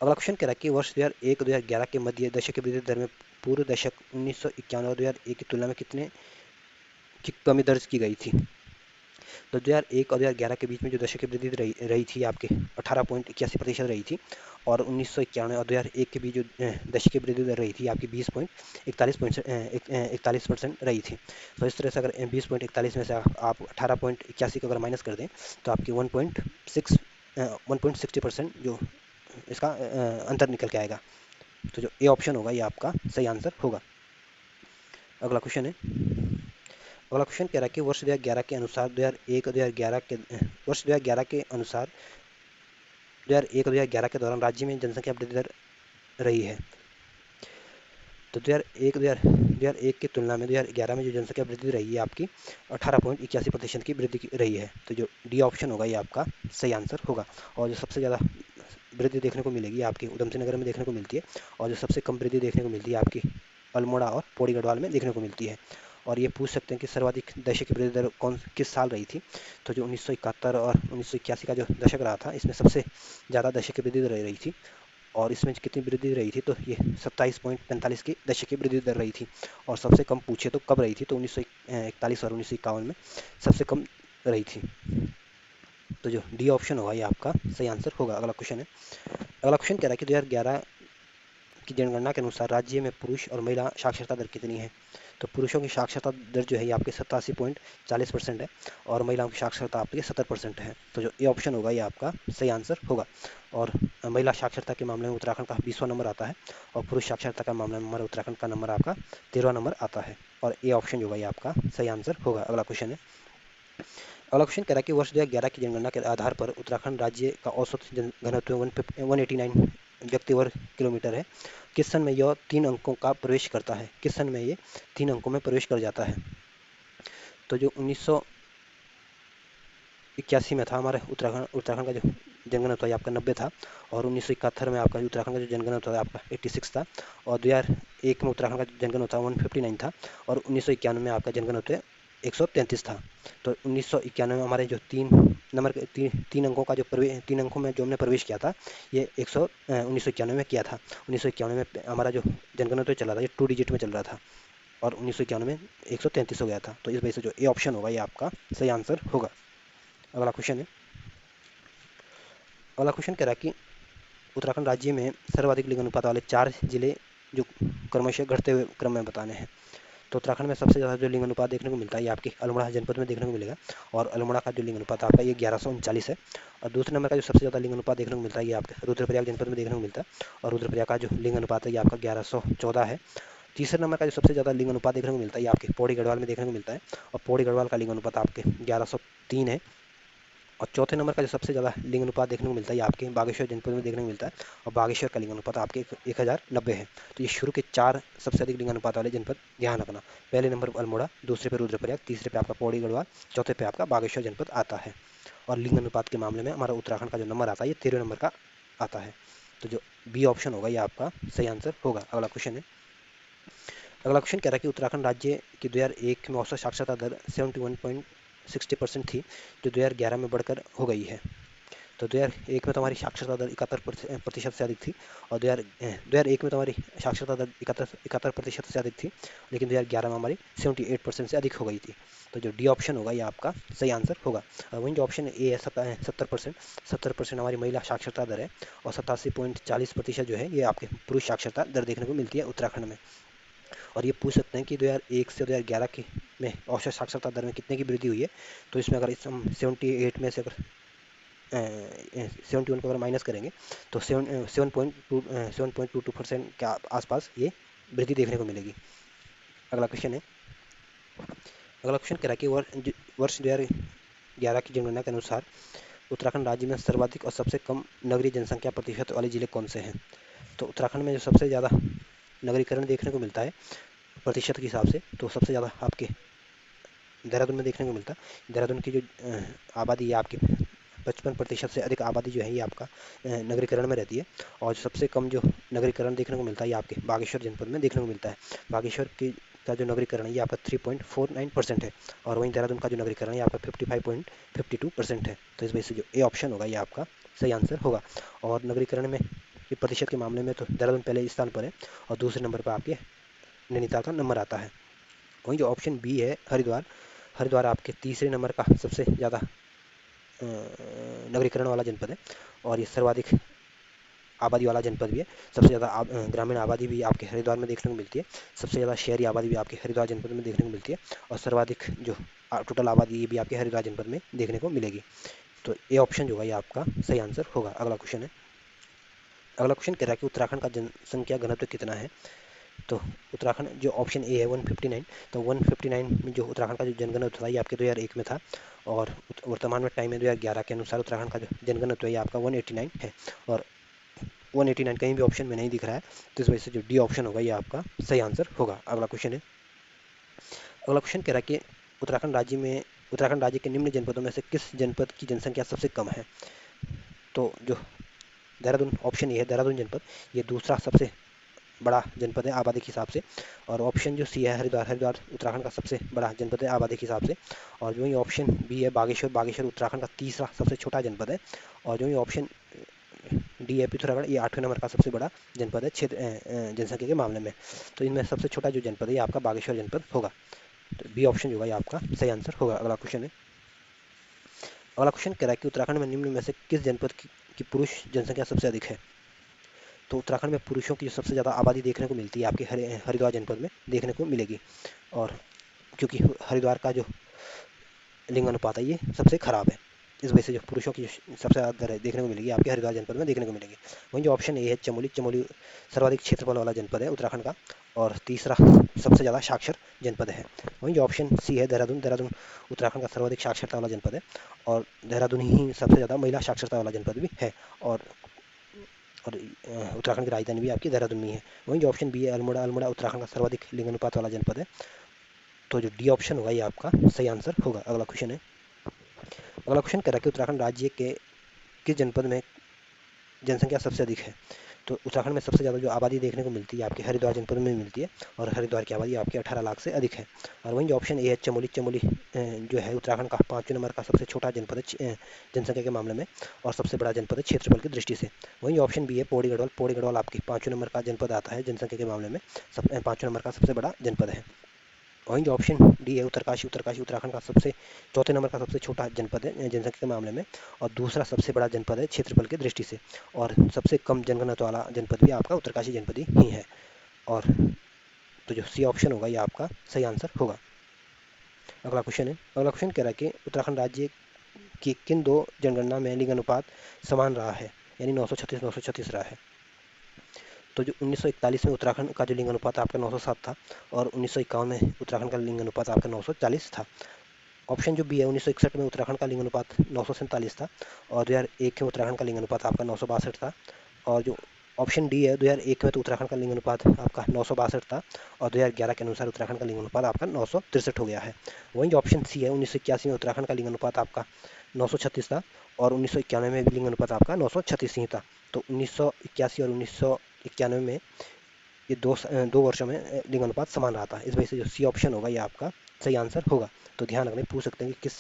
[SPEAKER 1] अगला क्वेश्चन कह रहा है कि वर्ष 2001-2011 के मध्य दशक की वृद्धि दर में पूर्व दशक 1991 और 2001 की तुलना में कितने की कमी दर्ज की गई थी। तो 2001 और 2011 के बीच में जो दशक की वृद्धि रही थी आपके 18.81% रही थी और 1991 और 2001 के बीच जो दशक की वृद्धि दर रही थी आपकी 20.41% रही थी। तो इस तरह से अगर 20.41 में से आप 18.81 को अगर माइनस कर दें तो आपकी 1.60% जो इसका अंतर निकल के आएगा। तो जो ए ऑप्शन होगा ये आपका सही आंसर होगा। अगला क्वेश्चन है, अगला क्वेश्चन कह रहा है कि वर्ष 2011 के अनुसार 2001 और 2011 के वर्ष 2011 के अनुसार 2001 और 2011 के दौरान राज्य में जनसंख्या वृद्धि दर रही है। तो 2001 की तुलना में 2011 में जो जनसंख्या वृद्धि रही है आपकी 18.81% की वृद्धि रही है। तो जो डी ऑप्शन होगा ये आपका सही आंसर होगा। और जो सबसे ज़्यादा वृद्धि देखने को मिलेगी आपकी उधम सिंह नगर में देखने को मिलती है और जो सबसे कम वृद्धि देखने को मिलती है आपकी अल्मोड़ा और पौड़ी गढ़वाल में देखने को मिलती है। और ये पूछ सकते हैं कि सर्वाधिक दशक की वृद्धि दर किस साल रही थी। तो जो 1971 और 1981 का जो दशक रहा था इसमें सबसे ज़्यादा दशक की वृद्धि दर रही थी और इसमें कितनी वृद्धि रही थी तो ये 27.45 की दशक की वृद्धि दर रही थी। और सबसे कम पूछे तो कब रही थी तो 1941 और 1951 में सबसे कम रही थी। तो जो डी ऑप्शन होगा ये आपका सही आंसर होगा। अगला क्वेश्चन है, अगला क्वेश्चन कह रहा है कि 2011 की जनगणना के अनुसार राज्य में पुरुष और महिला साक्षरता दर कितनी है। तो पुरुषों की साक्षरता दर जो है ये आपके 87.40% है और महिलाओं की साक्षरता आपके 70% है। तो जो ए ऑप्शन होगा ये आपका सही आंसर होगा। और महिला साक्षरता के मामले में उत्तराखंड का 20वां नंबर आता है और पुरुष साक्षरता का मामले में हमारे उत्तराखंड का नंबर आपका 13वां नंबर आता है और ए ऑप्शन जो होगा ये आपका सही आंसर होगा। अगला क्वेश्चन है, अगला क्वेश्चन कह रहा है कि वर्ष 2011 की जनगणना के आधार पर उत्तराखंड राज्य का औसत घनत्व 189 व्यक्ति वर्ग किलोमीटर है। किस सन में यह 3 अंकों का प्रवेश करता है, किस सन में ये 3 अंकों में प्रवेश कर जाता है। तो जो 1981 में था हमारे उत्तराखंड का जो जनगणना था आपका 90 था और 1971 में आपका उत्तराखंड का जो जनगणना था आपका 86 था और 2001 में उत्तराखंड का जनगणना था 159 था और 1991 में आपका जनगणना 133 था। तो 1991 में हमारे जो तीन अंकों का जो तीन अंकों में जो हमने प्रवेश किया था ये 1991 में किया था। 1991 में हमारा जो जनगणना चला था ये 2 डिजिट में चल रहा था और 1991 में 133 हो गया था। तो इस वजह से जो ए ऑप्शन होगा ये आपका सही आंसर होगा। अगला क्वेश्चन है, अगला क्वेश्चन कह रहा है कि उत्तराखंड राज्य में सर्वाधिक लिंग अनुपात वाले 4 जिले जो क्रमशः घटते हुए क्रम में बताने हैं। तो उत्तराखंड में सबसे ज़्यादा जो लिंग अनुपात देखने को मिलता है ये आपके अल्मोड़ा जनपद में देखने को मिलेगा और अल्मोड़ा का जो लिंग अनुपात आपका ये 1139 है। और दूसरे नंबर का जो सबसे ज़्यादा लिंग अनुपात देखने को मिलता है ये आपके रुद्रप्रयाग जनपद में देखने को मिलता है और रुद्रप्रयाग का जो लिंग अनुपात है ये आपका 1114 है। तीसरे नंबर का जो सबसे ज़्यादा लिंग अनुपात देखने को मिलता है ये आपके पौड़ी गढ़वाल में देखने को मिलता है और पौड़ी गढ़वाल का लिंग अनुपात आपके 1103 है। और चौथे नंबर का जो सबसे ज़्यादा लिंग अनुपात देखने को मिलता है ये आपके बागेश्वर जनपद में देखने को मिलता है और बागेश्वर का लिंग अनुपात आपके 1090 है। तो ये शुरू के 4 सबसे अधिक लिंग अनुपात वाले जनपद ध्यान रखना। पहले नंबर पर अल्मोड़ा, दूसरे पे रुद्रप्रयाग, तीसरे पे आपका पौड़ी गढ़वाल, चौथे पे आपका बागेश्वर जनपद आता है। और लिंग अनुपात के मामले में हमारा उत्तराखंड का जो नंबर आता है ये 13वें नंबर का आता है। तो जो बी ऑप्शन होगा ये आपका सही आंसर होगा। अगला क्वेश्चन है, अगला क्वेश्चन कह रहा है कि उत्तराखंड राज्य की 2001 में औसत साक्षरता दर 71.60% थी, जो 2011 में बढ़कर हो गई है। तो 2001 में तो हमारी साक्षरता दर 71% से अधिक थी, और 2001 में तो हमारी साक्षरता दर 71% से अधिक थी, लेकिन 2011 में हमारी 78% से अधिक हो गई थी। तो जो डी ऑप्शन होगा ये आपका सही आंसर होगा। और वहीं जो ऑप्शन ए है 70% हमारी महिला साक्षरता दर है, और 87.40% जो है ये आपके पुरुष साक्षरता दर देखने को मिलती है उत्तराखंड में। और ये पूछ सकते हैं कि 2001 से 2011 के में औसत साक्षरता दर में कितने की वृद्धि हुई है। तो इसमें अगर हम 78 में से अगर 71 को अगर माइनस करेंगे तो 7.22% के आसपास ये वृद्धि देखने को मिलेगी। अगला क्वेश्चन है, अगला क्वेश्चन कह रहा है कि वर्ष 2011 की जनगणना के अनुसार उत्तराखंड राज्य में सर्वाधिक और सबसे कम नगरीय जनसंख्या प्रतिशत वाले जिले कौन से हैं। तो उत्तराखंड में जो सबसे ज़्यादा नगरीकरण देखने को मिलता है प्रतिशत के हिसाब से, तो सबसे ज़्यादा आपके देहरादून में देखने को मिलता है। देहरादून की जो आबादी है आपकी 55% से अधिक आबादी जो है ये आपका नगरीकरण में रहती है। और सबसे कम जो नगरीकरण देखने को मिलता है ये आपके बागेश्वर जनपद में देखने को मिलता है। बागेश्वर की का जो नगरीकरण है ये आपका 3.49% है, और वहीं देहरादून का जो नगरीकरण है ये आपका 55.52% है। तो इस वजह से जो ए ऑप्शन होगा ये आपका सही आंसर होगा। और नगरीकरण में ये प्रतिशत के मामले में तो देहरादून पहले स्थान पर है, और दूसरे नंबर पर आपके नैनीताल का नंबर आता है। वहीं जो ऑप्शन बी है हरिद्वार, हरिद्वार आपके तीसरे नंबर का सबसे ज़्यादा नगरीकरण वाला जनपद है, और ये सर्वाधिक आबादी वाला जनपद भी है। सबसे ज़्यादा ग्रामीण आबादी भी आपके हरिद्वार में देखने को मिलती है। सबसे ज़्यादा शहरी आबादी भी आपके हरिद्वार जनपद में देखने को मिलती है, और सर्वाधिक जो टोटल आबादी ये भी आपके हरिद्वार जनपद में देखने को मिलेगी। तो ये ऑप्शन जो होगा ये आपका सही आंसर होगा। अगला क्वेश्चन है, अगला क्वेश्चन कह रहा है कि उत्तराखंड का जनसंख्या घनत्व कितना है। तो उत्तराखंड जो ऑप्शन ए है 159, तो 159 में जो उत्तराखंड का जो जनघनत्व था ये आपके 2001 में था, और वर्तमान में टाइम है 2011 के अनुसार उत्तराखंड का जो जनघनत्व है ये आपका 189 है, और 189 कहीं भी ऑप्शन में नहीं दिख रहा है। तो इस वजह से जो डी ऑप्शन होगा ये आपका सही आंसर होगा। अगला क्वेश्चन है, अगला क्वेश्चन कह रहा है कि उत्तराखंड राज्य के निम्न जनपदों में से किस जनपद की जनसंख्या सबसे कम है। तो जो देहरादून ऑप्शन ए है देहरादून जनपद, ये दूसरा सबसे बड़ा जनपद है आबादी के हिसाब से। और ऑप्शन जो सी है हरिद्वार, हरिद्वार उत्तराखंड का सबसे बड़ा जनपद है आबादी के हिसाब से। और जो ये ऑप्शन बी है बागेश्वर, बागेश्वर उत्तराखंड का तीसरा सबसे छोटा जनपद है। और जो ये ऑप्शन डी है पिथौरागढ़, ये 8वें नंबर का सबसे बड़ा जनपद है क्षेत्र जनसंख्या के मामले में। तो इनमें सबसे छोटा जो जनपद है ये आपका बागेश्वर जनपद होगा। तो बी ऑप्शन जो होगा ये आपका सही आंसर होगा। अगला क्वेश्चन है, अगला क्वेश्चन कह रहा है कि उत्तराखंड में निम्न में से किस जनपद की पुरुष जनसंख्या सबसे अधिक है। तो उत्तराखंड में पुरुषों की सबसे ज़्यादा आबादी देखने को मिलती है आपके हरिद्वार जनपद में देखने को मिलेगी। और क्योंकि हरिद्वार का जो लिंग अनुपात है ये सबसे खराब है, इस वजह से जो पुरुषों की सबसे ज़्यादा दर है देखने को मिलेगी आपके हरिद्वार जनपद में देखने को मिलेगी। वहीं जो ऑप्शन ए है चमोली, चमोली सर्वाधिक क्षेत्रफल वाला जनपद है उत्तराखंड का, और तीसरा सबसे ज़्यादा साक्षर जनपद है। वहीं जो ऑप्शन सी है देहरादून, देहरादून उत्तराखंड का सर्वाधिक साक्षरता वाला जनपद है, और देहरादून ही सबसे ज़्यादा महिला साक्षरता वाला जनपद भी है। और उत्तराखंड की राजधानी भी आपकी देहरादून में है। वहीं जो ऑप्शन बी है अल्मोड़ा, अल्मोड़ा उत्तराखंड का सर्वाधिक लिंग अनुपात वाला जनपद है। तो जो डी ऑप्शन होगा ये आपका सही आंसर होगा। अगला क्वेश्चन है, अगला क्वेश्चन कह रहा है कि उत्तराखंड राज्य के किस जनपद में जनसंख्या सबसे अधिक है। तो उत्तराखंड में सबसे ज़्यादा जो आबादी देखने को मिलती है आपके हरिद्वार जनपद में मिलती है, और हरिद्वार की आबादी आपके 18 लाख से अधिक है। और वहीं जो ऑप्शन ए है चमोली, चमोली जो है उत्तराखंड का 5वें नंबर का सबसे छोटा जनपद है जनसंख्या के मामले में, और सबसे बड़ा जनपद है क्षेत्रफल की दृष्टि से। वहीं ऑप्शन बी है पौड़ी गढ़वाल, पौड़ी गढ़वाल आपके 5वें नंबर का जनपद आता है जनसंख्या के मामले में, 5वें नंबर का सबसे बड़ा जनपद है। वहीं जो ऑप्शन डी है उत्तरकाशी, उत्तरकाशी उत्तराखंड का सबसे चौथे नंबर का सबसे छोटा जनपद है जनसंख्या के मामले में, और दूसरा सबसे बड़ा जनपद है क्षेत्रफल की दृष्टि से। और सबसे कम जनघनत्व वाला जनपद भी आपका उत्तरकाशी जनपद ही है। और तो जो सी ऑप्शन होगा ये आपका सही आंसर होगा। अगला क्वेश्चन है, अगला क्वेश्चन कह रहा है कि उत्तराखंड राज्य की किन दो जनगणना में लिंग अनुपात समान रहा है, यानी 936 रहा है। तो जो 1941 में उत्तराखंड का जो लिंग अनुपात आपका 907 था, और 1951 में उत्तराखंड का लिंग अनुपात आपका 940 था। ऑप्शन जो बी है 1961 में उत्तराखंड का लिंग अनुपात 947 था, और 2001 में उत्तराखंड का लिंग अनुपात आपका 962 था। और जो ऑप्शन डी है 2001 में तो उत्तराखंड का लिंग अनुपात आपका 962 था, और 2011 के अनुसार उत्तराखंड का लिंग अनुपात आपका 963 हो गया है। वहीं जो ऑप्शन सी है 1981 में उत्तराखंड का लिंग अनुपात आपका 936 था, और 1991 में भी लिंग अनुपात आपका 936 ही था। तो 1981 और 1991 में ये दो वर्षों में लिंग अनुपात समान रहा था। इस वजह से जो सी ऑप्शन होगा ये आपका सही आंसर होगा। तो ध्यान रखना, पूछ सकते हैं कि किस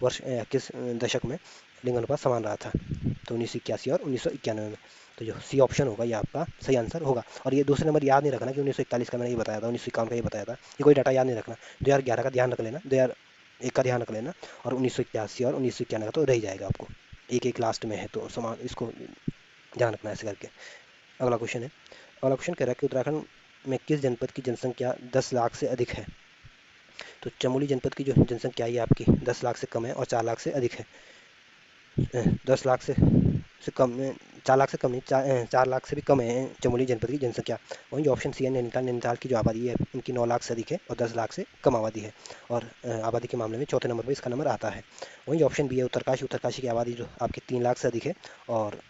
[SPEAKER 1] वर्ष किस दशक में लिंग अनुपात समान रहा था, तो 1981 और 1991 में। तो जो सी ऑप्शन होगा ये आपका सही आंसर होगा। और ये दूसरे नंबर याद नहीं रखना कि 1941 का मैंने ये बताया था, 1951 का ये बताया था, ये कोई डाटा याद नहीं रखना। 2011 का ध्यान रख लेना, 2001 का ध्यान रख लेना, और 1981 और 1991 का तो रह जाएगा आपको, एक एक लास्ट में है तो समान, इसको ध्यान रखना ऐसे करके। अगला क्वेश्चन है, अगला क्वेश्चन कह रहा है कि उत्तराखंड में किस जनपद की जनसंख्या 10 लाख से अधिक है। तो चमोली जनपद की जो जनसंख्या है आपकी 10 लाख से कम है और 4 लाख से अधिक है। 10 लाख से कम, 4 लाख से कम नहीं, 4 लाख से भी कम है चमोली जनपद की जनसंख्या। वहीं जो ऑप्शन सी है नैनीताल, नैनीताल की जो आबादी है उनकी 9 लाख से अधिक है और 10 लाख से कम आबादी है, और आबादी के मामले में चौथे नंबर पर इसका नंबर आता है। वहीं जो ऑप्शन बी है उत्तरकाशी, उत्तरकाशी की आबादी जो आपकी 3 लाख से अधिक है, और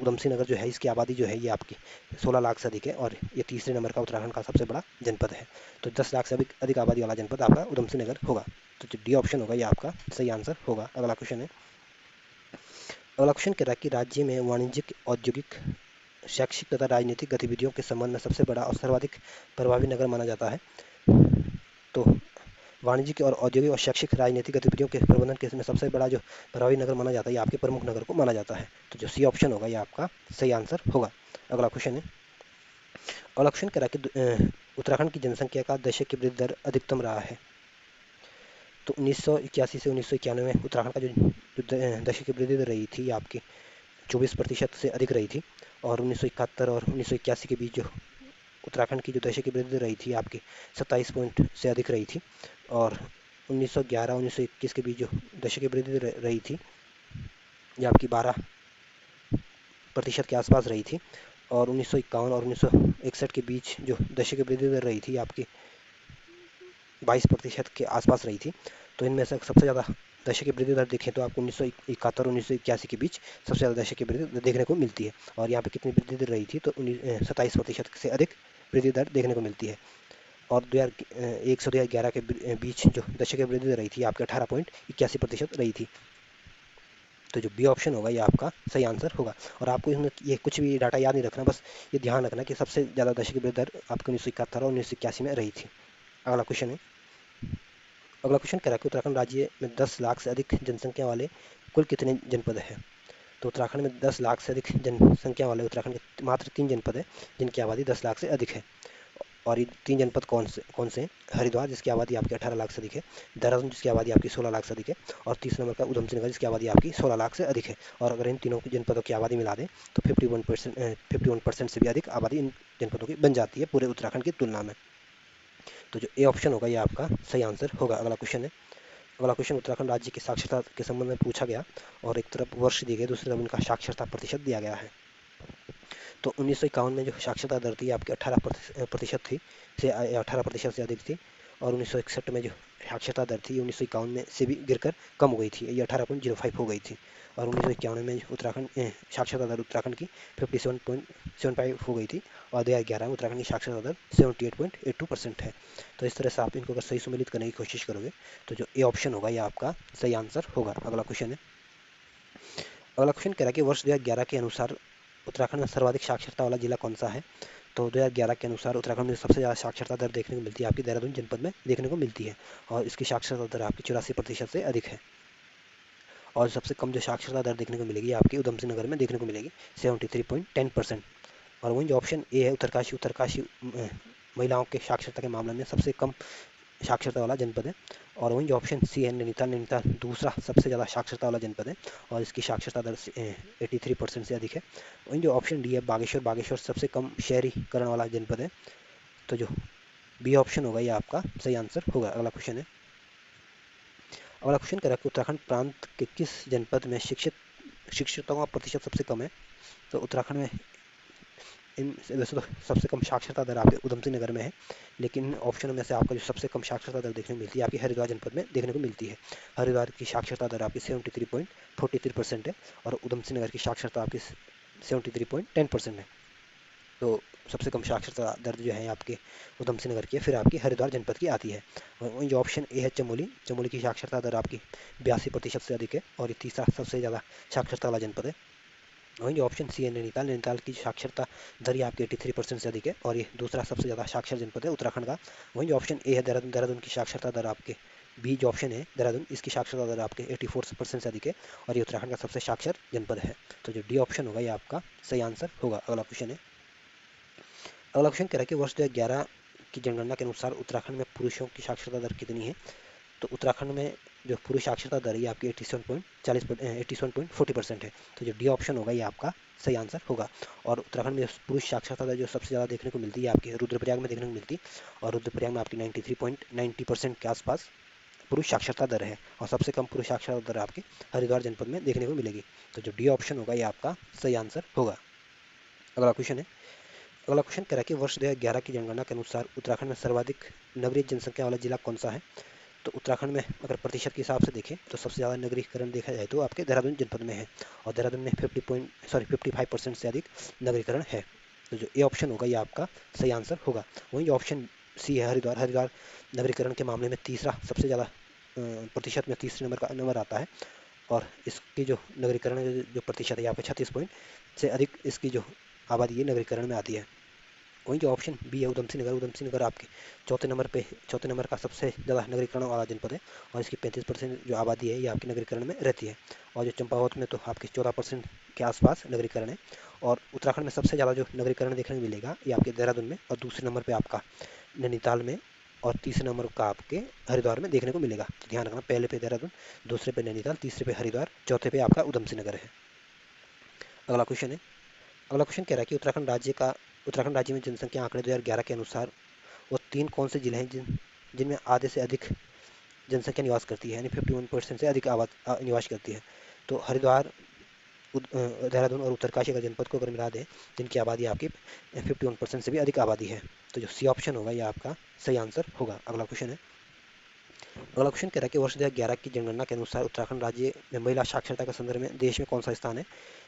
[SPEAKER 1] उधमसिंह नगर जो है इसकी आबादी जो है ये आपकी 16 लाख से अधिक है, और ये तीसरे नंबर का उत्तराखंड का सबसे बड़ा जनपद है। तो 10 लाख से अधिक आबादी वाला जनपद आपका उधमसिंह नगर होगा। तो जो डी ऑप्शन होगा ये आपका सही आंसर होगा। अगला क्वेश्चन है, अगला क्वेश्चन कह रहा है कि राज्य में वाणिज्यिक, औद्योगिक, शैक्षिक तथा राजनीतिक गतिविधियों के संबंध में सबसे बड़ा और सर्वाधिक प्रभावी नगर माना जाता है। तो वाणिज्यिक और औद्योगिक और शैक्षिक राजनीतिक गतिविधियों के प्रबंधन के में सबसे बड़ा जो प्रभावी नगर माना जाता है ये आपके प्रमुख नगर को माना जाता है। तो जो सी ऑप्शन होगा ये आपका सही आंसर होगा। अगला क्वेश्चन है, अगला क्वेश्चन कह रहा है कि उत्तराखंड की जनसंख्या का दशक की वृद्धि दर अधिकतम रहा है। तो 1981 से 1991 में उत्तराखंड का जो दशक की वृद्धि दर रही थी आपकी 24% से अधिक रही थी, और 1971 और 1981 के बीच जो उत्तराखंड की जो दशक की वृद्धि रही थी आपकी 27 पॉइंट से अधिक रही थी, और 1911-1921 के बीच जो दशक की वृद्धि रही थी ये आपकी 12% के आसपास रही थी, और 1951 और 1961 के बीच जो दशक की वृद्धि दर रही थी आपकी 22% के आसपास रही थी। तो इनमें से सबसे ज़्यादा दशक की वृद्धि दर देखें तो आपको 1971 और 1981 के बीच सबसे ज़्यादा दशक की वृद्धि दर देखने को मिलती है। और यहाँ पे कितनी वृद्धि दर रही थी, तो 27% से अधिक वृद्धि दर देखने को मिलती है। और 2001 से 2011 के बीच जो दशक की वृद्धि दर रही थी आपके 18.81% रही थी। तो जो बी ऑप्शन होगा ये आपका सही आंसर होगा। और आपको इसमें ये कुछ भी डाटा याद नहीं रखना, बस ये ध्यान रखना कि सबसे ज़्यादा दशक की वृद्धि दर आपके 1971 और 1981 में रही थी। अगला क्वेश्चन है, अगला क्वेश्चन कह रहा है कि उत्तराखंड राज्य में 10 लाख से अधिक जनसंख्या वाले कुल कितने जनपद हैं। तो उत्तराखंड में 10 लाख से अधिक जनसंख्या वाले उत्तराखंड के मात्र 3 जनपद हैं जिनकी आबादी 10 लाख से अधिक है। और ये 3 जनपद कौन से हैं? हरिद्वार जिसकी आबादी आपकी 18 लाख से अधिक है, देहरादून जिसकी आबादी आपकी 16 लाख से अधिक है, और तीसरे नंबर का उधमसिंह नगर जिसकी आबादी आपकी 16 लाख से अधिक है। और अगर इन तीनों जनपदों की आबादी मिला दें तो 51% से भी अधिक आबादी इन जनपदों की बन जाती है पूरे उत्तराखंड की तुलना में। तो जो ए ऑप्शन होगा ये आपका सही आंसर होगा। अगला क्वेश्चन है, अगला क्वेश्चन उत्तराखंड राज्य की साक्षरता के संबंध में पूछा गया, और एक तरफ वर्ष दिए गए, दूसरी तरफ इनका साक्षरता प्रतिशत दिया गया है। तो 1951 में जो साक्षरता दर थी आपकी 18% थी, से 18% से अधिक थी, और 1961 में जो साक्षरता दर थी 1951 में से भी गिरकर कम हो गई थी, ये 18.05 हो गई थी। और 1991 में उत्तराखंड साक्षरता दर उत्तराखंड की 57.75 हो गई थी, और 2011 में उत्तराखंड की साक्षरता दर 78.82% है। तो इस तरह से आप इनको अगर सही सुमेलित करने की कोशिश करोगे तो जो ए ऑप्शन होगा ये आपका सही आंसर होगा। अगला क्वेश्चन है, अगला क्वेश्चन कह रहा है कि वर्ष 2011 के अनुसार उत्तराखंड में सर्वाधिक साक्षरता वाला जिला कौन सा है। तो 2011 के अनुसार उत्तराखंड में सबसे ज़्यादा साक्षरता दर देखने को मिलती है आपकी देहरादून जनपद में देखने को मिलती है, और इसकी साक्षरता दर आपकी 84% से अधिक है। और सबसे कम जो साक्षरता दर देखने को मिलेगी आपकी उधमसिंह नगर में देखने को मिलेगी 73.10%। और वहीं जो ऑप्शन ए है उत्तरकाशी, उत्तरकाशी महिलाओं के साक्षरता के मामले में सबसे कम साक्षरता वाला जनपद है। और वहीं जो ऑप्शन सी है नैनीताल, नैनीताल दूसरा सबसे ज़्यादा साक्षरता वाला जनपद है, और इसकी साक्षरता दर 83% से अधिक है। वहीं जो ऑप्शन डी है बागेश्वर, बागेश्वर सबसे कम शहरीकरण वाला जनपद है। तो जो बी ऑप्शन होगा ये आपका सही आंसर होगा। अगला क्वेश्चन है, अगला क्वेश्चन कह रहा है कि उत्तराखंड प्रांत के किस जनपद में शिक्षितों का प्रतिशत सबसे कम है। तो उत्तराखंड में इन वैसे तो सबसे कम साक्षरता दर आपके उधमसिंह नगर में है, लेकिन ऑप्शनों में से आपका जो सबसे कम साक्षरता दर देखने को मिलती है आपकी हरिद्वार जनपद में देखने को मिलती है। हरिद्वार की साक्षरता दर आपकी 73.43% है, और उधमसिंह नगर की साक्षरता आपकी 73.10% है। तो सबसे कम साक्षरता दर जो है आपके उधमसिंह नगर की है, फिर आपकी हरिद्वार जनपद की आती है। वहीं जो ऑप्शन ए है चमोली, चमोली की साक्षरता दर आपकी 82% से अधिक है, और ये तीसरा सबसे ज़्यादा साक्षरता वाला जनपद है। वहीं जो ऑप्शन सी है नैनीताल, नैनीताल की साक्षरता दर ये आपकी 83% से अधिक है और ये दूसरा सबसे ज़्यादा साक्षर जनपद है उत्तराखंड का। वहीं जो ऑप्शन ए है देहरादून, देहरादून की साक्षरता दर आपके बी जो ऑप्शन है देहरादून, इसकी साक्षरता दर आपके 84% से अधिक है और ये उत्तराखंड का सबसे साक्षर जनपद है। तो जो डी ऑप्शन होगा ये आपका सही आंसर होगा। अगला क्वेश्चन है, अगला क्वेश्चन कह रहा है कि वर्ष 2011 की जनगणना के अनुसार उत्तराखंड में पुरुषों की साक्षरता दर कितनी है। तो उत्तराखंड में जो पुरुष साक्षरता दर है आपकी 87.40% है। तो जो डी ऑप्शन होगा ये आपका सही आंसर होगा। और उत्तराखंड में पुरुष साक्षरता दर जो सबसे ज़्यादा देखने को मिलती है आपकी रुद्रप्रयाग में देखने को मिलती है और रुद्रप्रयाग में आपकी 93.90% के आसपास पुरुष साक्षरता दर है और सबसे कम पुरुष साक्षरता दर आपकी हरिद्वार जनपद में देखने को मिलेगी। तो जो डी ऑप्शन होगा ये आपका सही आंसर होगा। अगला क्वेश्चन है, अगला क्वेश्चन कह रहा है कि वर्ष 2011 की जनगणना के अनुसार उत्तराखंड में सर्वाधिक नगरीय जनसंख्या वाला जिला कौन सा है। तो उत्तराखंड में अगर प्रतिशत के हिसाब से देखें तो सबसे ज़्यादा नगरीकरण देखा जाए तो आपके देहरादून जनपद में है और देहरादून में 55% से अधिक नगरीकरण है। तो जो ए ऑप्शन होगा ये आपका सही आंसर होगा। वहीं जो ऑप्शन सी है हरिद्वार, हरिद्वार नगरीकरण के मामले में तीसरा सबसे ज़्यादा प्रतिशत में तीसरे नंबर का नंबर आता है और इसकी जो नगरीकरण जो प्रतिशत है यहाँ पे 36 पॉइंट से अधिक इसकी जो आबादी है नगरीकरण में आती है। वहीं जो ऑप्शन बी है उधमसिंह नगर, उधमसिंह नगर आपके चौथे नंबर का सबसे ज़्यादा नगरीकरण वाला जनपद है और इसकी 35% जो आबादी है ये आपकी नगरीकरण में रहती है। और जो चंपावत में तो आपके 14% के आसपास नगरीकरण है। और उत्तराखंड में सबसे ज़्यादा जो नगरीकरण देखने को मिलेगा ये आपके देहरादून में और दूसरे नंबर पर आपका नैनीताल में और तीसरे नंबर का आपके हरिद्वार में देखने को मिलेगा। तो ध्यान रखना, पहले पे देहरादून, दूसरे पे नैनीताल, तीसरे पे हरिद्वार, चौथे पे आपका उधमसिंह नगर है। अगला क्वेश्चन है, अगला क्वेश्चन कह रहा है कि उत्तराखंड राज्य में जनसंख्या आंकड़े 2011 के अनुसार वो तीन कौन से जिले हैं जिनमें आधे से अधिक जनसंख्या निवास करती है, यानी 51% से अधिक निवास करती है। तो हरिद्वार, देहरादून और उत्तरकाशी का जनपद को अगर मिला दें जिनकी आबादी आपकी 51% से भी अधिक आबादी है। तो जो सी ऑप्शन होगा ये आपका सही आंसर होगा। अगला क्वेश्चन है, अगला क्वेश्चन कह रहा है कि वर्ष 2011 की जनगणना के अनुसार उत्तराखंड राज्य में महिला साक्षरता के संदर्भ में देश में कौन सा स्थान है।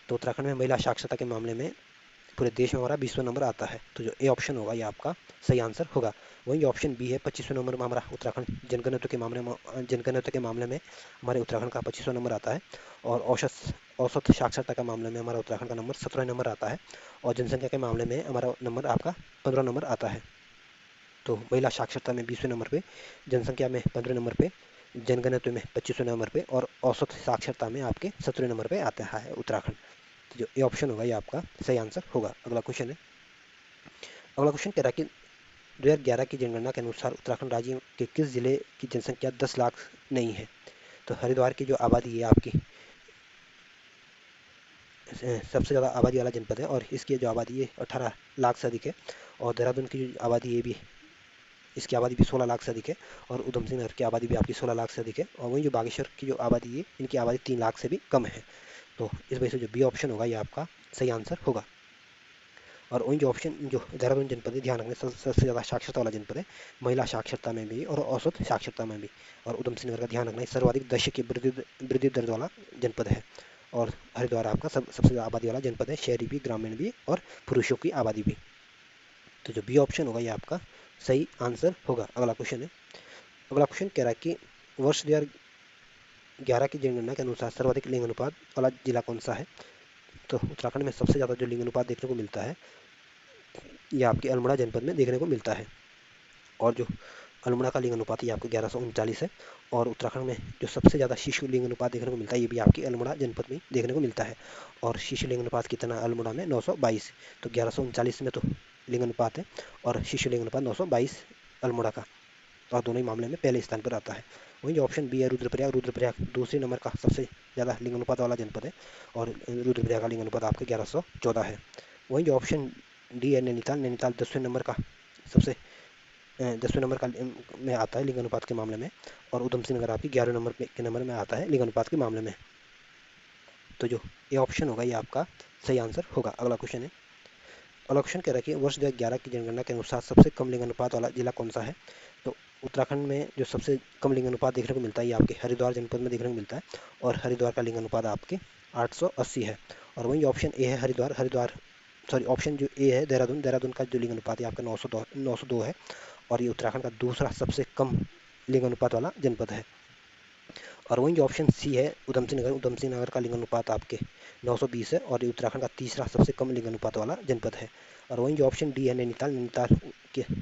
[SPEAKER 1] तो उत्तराखंड में महिला साक्षरता के मामले में पूरे देश में हमारा 20वां नंबर आता है। तो जो ए ऑप्शन होगा ये आपका सही आंसर होगा। वहीं जो ऑप्शन बी है 25वें नंबर में हमारा उत्तराखंड जनगणना के मामले में हमारे उत्तराखंड का 25वां नंबर आता है और औसत साक्षरता के मामले में हमारा उत्तराखंड का नंबर 17 नंबर आता है और जनसंख्या के मामले में हमारा नंबर आपका 15 नंबर आता है। तो महिला साक्षरता में 20वें नंबर पे, जनसंख्या में 15 नंबर पे, जनगणना में 25वें नंबर पे और औसत साक्षरता में आपके 17वें नंबर पे आता है उत्तराखंड। तो जो ये ऑप्शन होगा ये आपका सही आंसर होगा। अगला क्वेश्चन है, अगला क्वेश्चन कह रहा है कि 2011 की जनगणना के अनुसार उत्तराखंड राज्य के किस जिले की जनसंख्या 10 लाख नहीं है। तो हरिद्वार की जो आबादी है आपकी सबसे ज़्यादा आबादी वाला जनपद है और इसकी जो आबादी है 18 लाख से अधिक है और देहरादून की जो आबादी है भी, इसकी आबादी भी 16 लाख से अधिक है और उधमसिंह नगर की आबादी भी आपकी 16 लाख से अधिक है और वहीं जो बागेश्वर की जो आबादी है इनकी आबादी 3 लाख से भी कम है। तो इस वजह से जो बी ऑप्शन होगा ये आपका सही आंसर होगा। और वहीं जो ऑप्शन जो देहरादून जनपद है, ध्यान रखना सबसे ज़्यादा साक्षरता वाला जनपद है, महिला साक्षरता में भी और औसत साक्षरता में भी। और उधमसिंह नगर का ध्यान रखना सर्वाधिक दशक की वृद्धि दर वाला जनपद है। और हरिद्वार आपका सबसे ज़्यादा आबादी वाला जनपद है, शहरी भी, ग्रामीण भी और पुरुषों की आबादी भी। तो जो बी ऑप्शन होगा ये आपका सही आंसर होगा। अगला क्वेश्चन है, अगला क्वेश्चन कह रहा है कि वर्ष 2011 की जनगणना के अनुसार सर्वाधिक लिंग अनुपात वाला जिला कौन सा है। तो उत्तराखंड में सबसे ज़्यादा जो लिंग अनुपात देखने को मिलता है ये आपके अल्मोड़ा जनपद में देखने को मिलता है और जो अल्मोड़ा का लिंग अनुपात ये आपको 1139 है। और उत्तराखंड में जो सबसे ज़्यादा शिशु लिंग अनुपात देखने को मिलता है ये भी आपकी अल्मोड़ा जनपद में देखने को मिलता है और शिशु लिंग अनुपात कितना अल्मोड़ा में 922। तो 1139 में तो लिंग अनुपात है और शिशु लिंग अनुपात 922 अल्मोड़ा का, और दोनों ही मामले में पहले स्थान पर आता है। वहीं जो ऑप्शन बी है रुद्रप्रयाग, रुद्रप्रयाग दूसरे नंबर का सबसे ज़्यादा लिंग अनुपात वाला जनपद है और रुद्रप्रयाग का लिंग अनुपात आपका 1114 है। वहीं जो ऑप्शन डी है नैनीताल, नैनीताल 10वें नंबर का सबसे 10वें नंबर का में आता है लिंग अनुपात के मामले में और उधमसिंह नगर आपकी 11वें नंबर में आता है लिंग अनुपात के मामले में। तो जो ये ऑप्शन होगा ये आपका सही आंसर होगा। अगला क्वेश्चन है, अगला क्वेश्चन कह रहा है कि वर्ष 2011 की जनगणना के अनुसार सबसे कम लिंग अनुपात वाला जिला कौन सा है। तो उत्तराखंड में जो सबसे कम लिंग अनुपात देखने को मिलता है ये आपके हरिद्वार जनपद में देखने को मिलता है और हरिद्वार का लिंग अनुपात आपके 880 है। और वहीं ऑप्शन ए है ऑप्शन जो ए है देहरादून, देहरादून का जो लिंग अनुपात है आपका 902 है और ये उत्तराखंड का दूसरा सबसे कम लिंग अनुपात वाला जनपद है। और वहीं जो ऑप्शन सी है उधम सिंह नगर का लिंगानुपात आपके 920 है और ये उत्तराखंड का तीसरा सबसे कम लिंगानुपात वाला जनपद है। और वहीं जो ऑप्शन डी है नैनीताल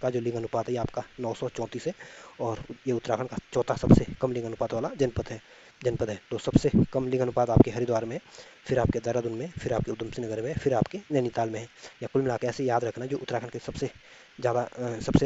[SPEAKER 1] का जो लिंगानुपात है ये आपका 934 है और ये उत्तराखंड का चौथा सबसे कम लिंगानुपात वाला जनपद है। तो सबसे कम लिंगानुपात आपके हरिद्वार में, फिर आपके देहरादून में, फिर आपके उधम सिंह नगर में, फिर आपके नैनीताल में है। या कुल मिला के ऐसे याद रखना, जो उत्तराखंड के सबसे